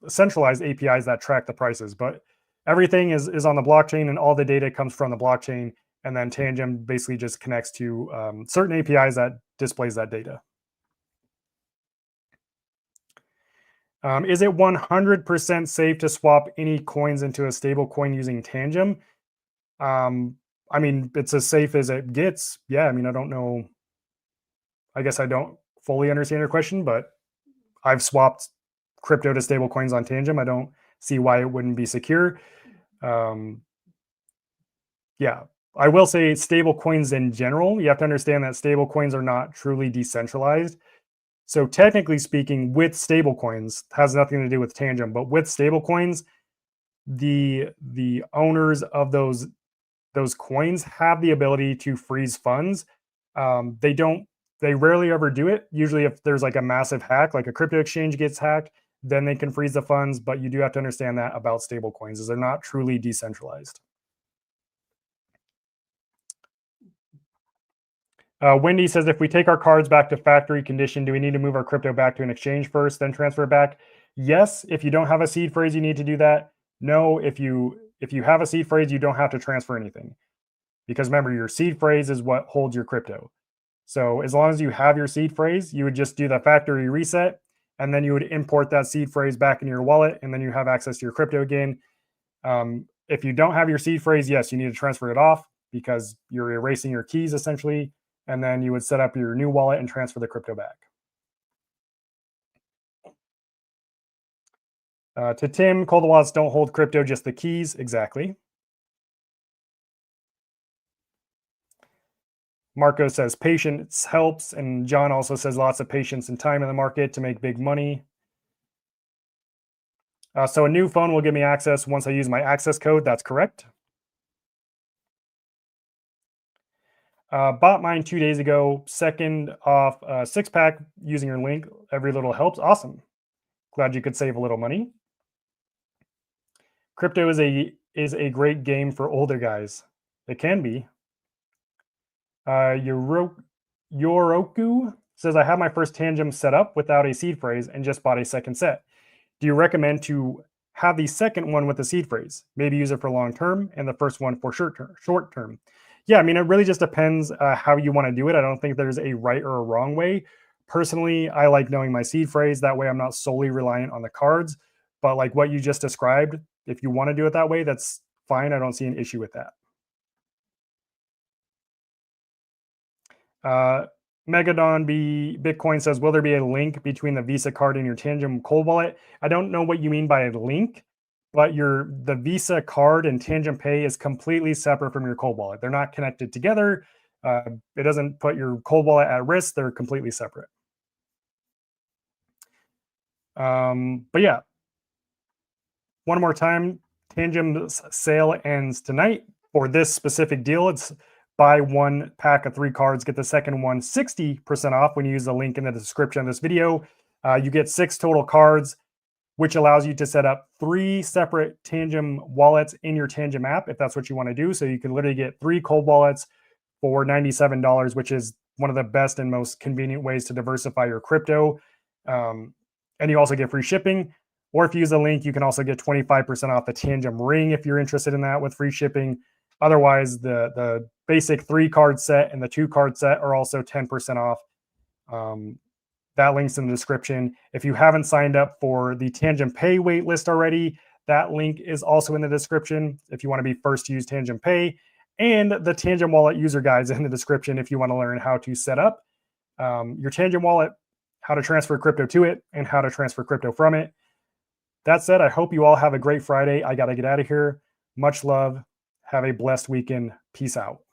centralized APIs that track the prices. But everything is on the blockchain, and all the data comes from the blockchain, and then Tangem basically just connects to certain APIs that displays that data. Is it 100% safe to swap any coins into a stable coin using Tangem? I mean, it's as safe as it gets. Yeah, I mean, I don't know. I guess I don't fully understand your question, but I've swapped crypto to stable coins on Tangem. I don't see why it wouldn't be secure. Yeah, I will say stable coins in general, you have to understand that stable coins are not truly decentralized. So technically speaking, with stable coins, has nothing to do with Tangem, but with stable coins, the owners of those coins have the ability to freeze funds. They rarely ever do it. Usually if there's like a massive hack, like a crypto exchange gets hacked, then they can freeze the funds. But you do have to understand that about stable coins, is they're not truly decentralized. Wendy says, if we take our cards back to factory condition, do we need to move our crypto back to an exchange first, then transfer it back? Yes, if you don't have a seed phrase, you need to do that. No, if you have a seed phrase, you don't have to transfer anything. Because remember, your seed phrase is what holds your crypto. So as long as you have your seed phrase, you would just do the factory reset, and then you would import that seed phrase back into your wallet, and then you have access to your crypto again. If you don't have your seed phrase, yes, you need to transfer it off because you're erasing your keys essentially, and then you would set up your new wallet and transfer the crypto back. To Tim, cold wallets don't hold crypto, just the keys. Exactly. Marco says patience helps, and John also says lots of patience and time in the market to make big money. So a new phone will give me access once I use my access code. That's correct. Bought mine 2 days ago. Second off 6-pack using your link. Every little helps. Awesome. Glad you could save a little money. Crypto is a great game for older guys. It can be. Yoroku says, I have my first Tangem set up without a seed phrase and just bought a second set. Do you recommend to have the second one with the seed phrase? Maybe use it for long term and the first one for short term. Yeah, I mean, it really just depends how you want to do it. I don't think there's a right or a wrong way. Personally, I like knowing my seed phrase. That way I'm not solely reliant on the cards. But like what you just described, if you want to do it that way, that's fine. I don't see an issue with that. Megadon Bitcoin says, will there be a link between the Visa card and your Tangem cold wallet? I don't know what you mean by a link, but the Visa card and Tangem Pay is completely separate from your cold wallet. They're not connected together. It doesn't put your cold wallet at risk. They're completely separate. But yeah, one more time, Tangem's sale ends tonight. For this specific deal, it's buy one pack of 3 cards, get the second one 60% off when you use the link in the description of this video. You get 6 total cards, which allows you to set up 3 separate Tangem wallets in your Tangem app if that's what you want to do. So you can literally get 3 cold wallets for $97, which is one of the best and most convenient ways to diversify your crypto. And you also get free shipping. Or if you use a link, you can also get 25% off the Tangem ring if you're interested in that with free shipping. Otherwise, the basic 3 card set and the 2 card set are also 10% off. That link's in the description. If you haven't signed up for the Tangem Pay wait list already, that link is also in the description if you want to be first to use Tangem Pay. And the Tangem Wallet user guides in the description if you want to learn how to set up your Tangem Wallet, how to transfer crypto to it, and how to transfer crypto from it. That said, I hope you all have a great Friday. I got to get out of here. Much love. Have a blessed weekend. Peace out.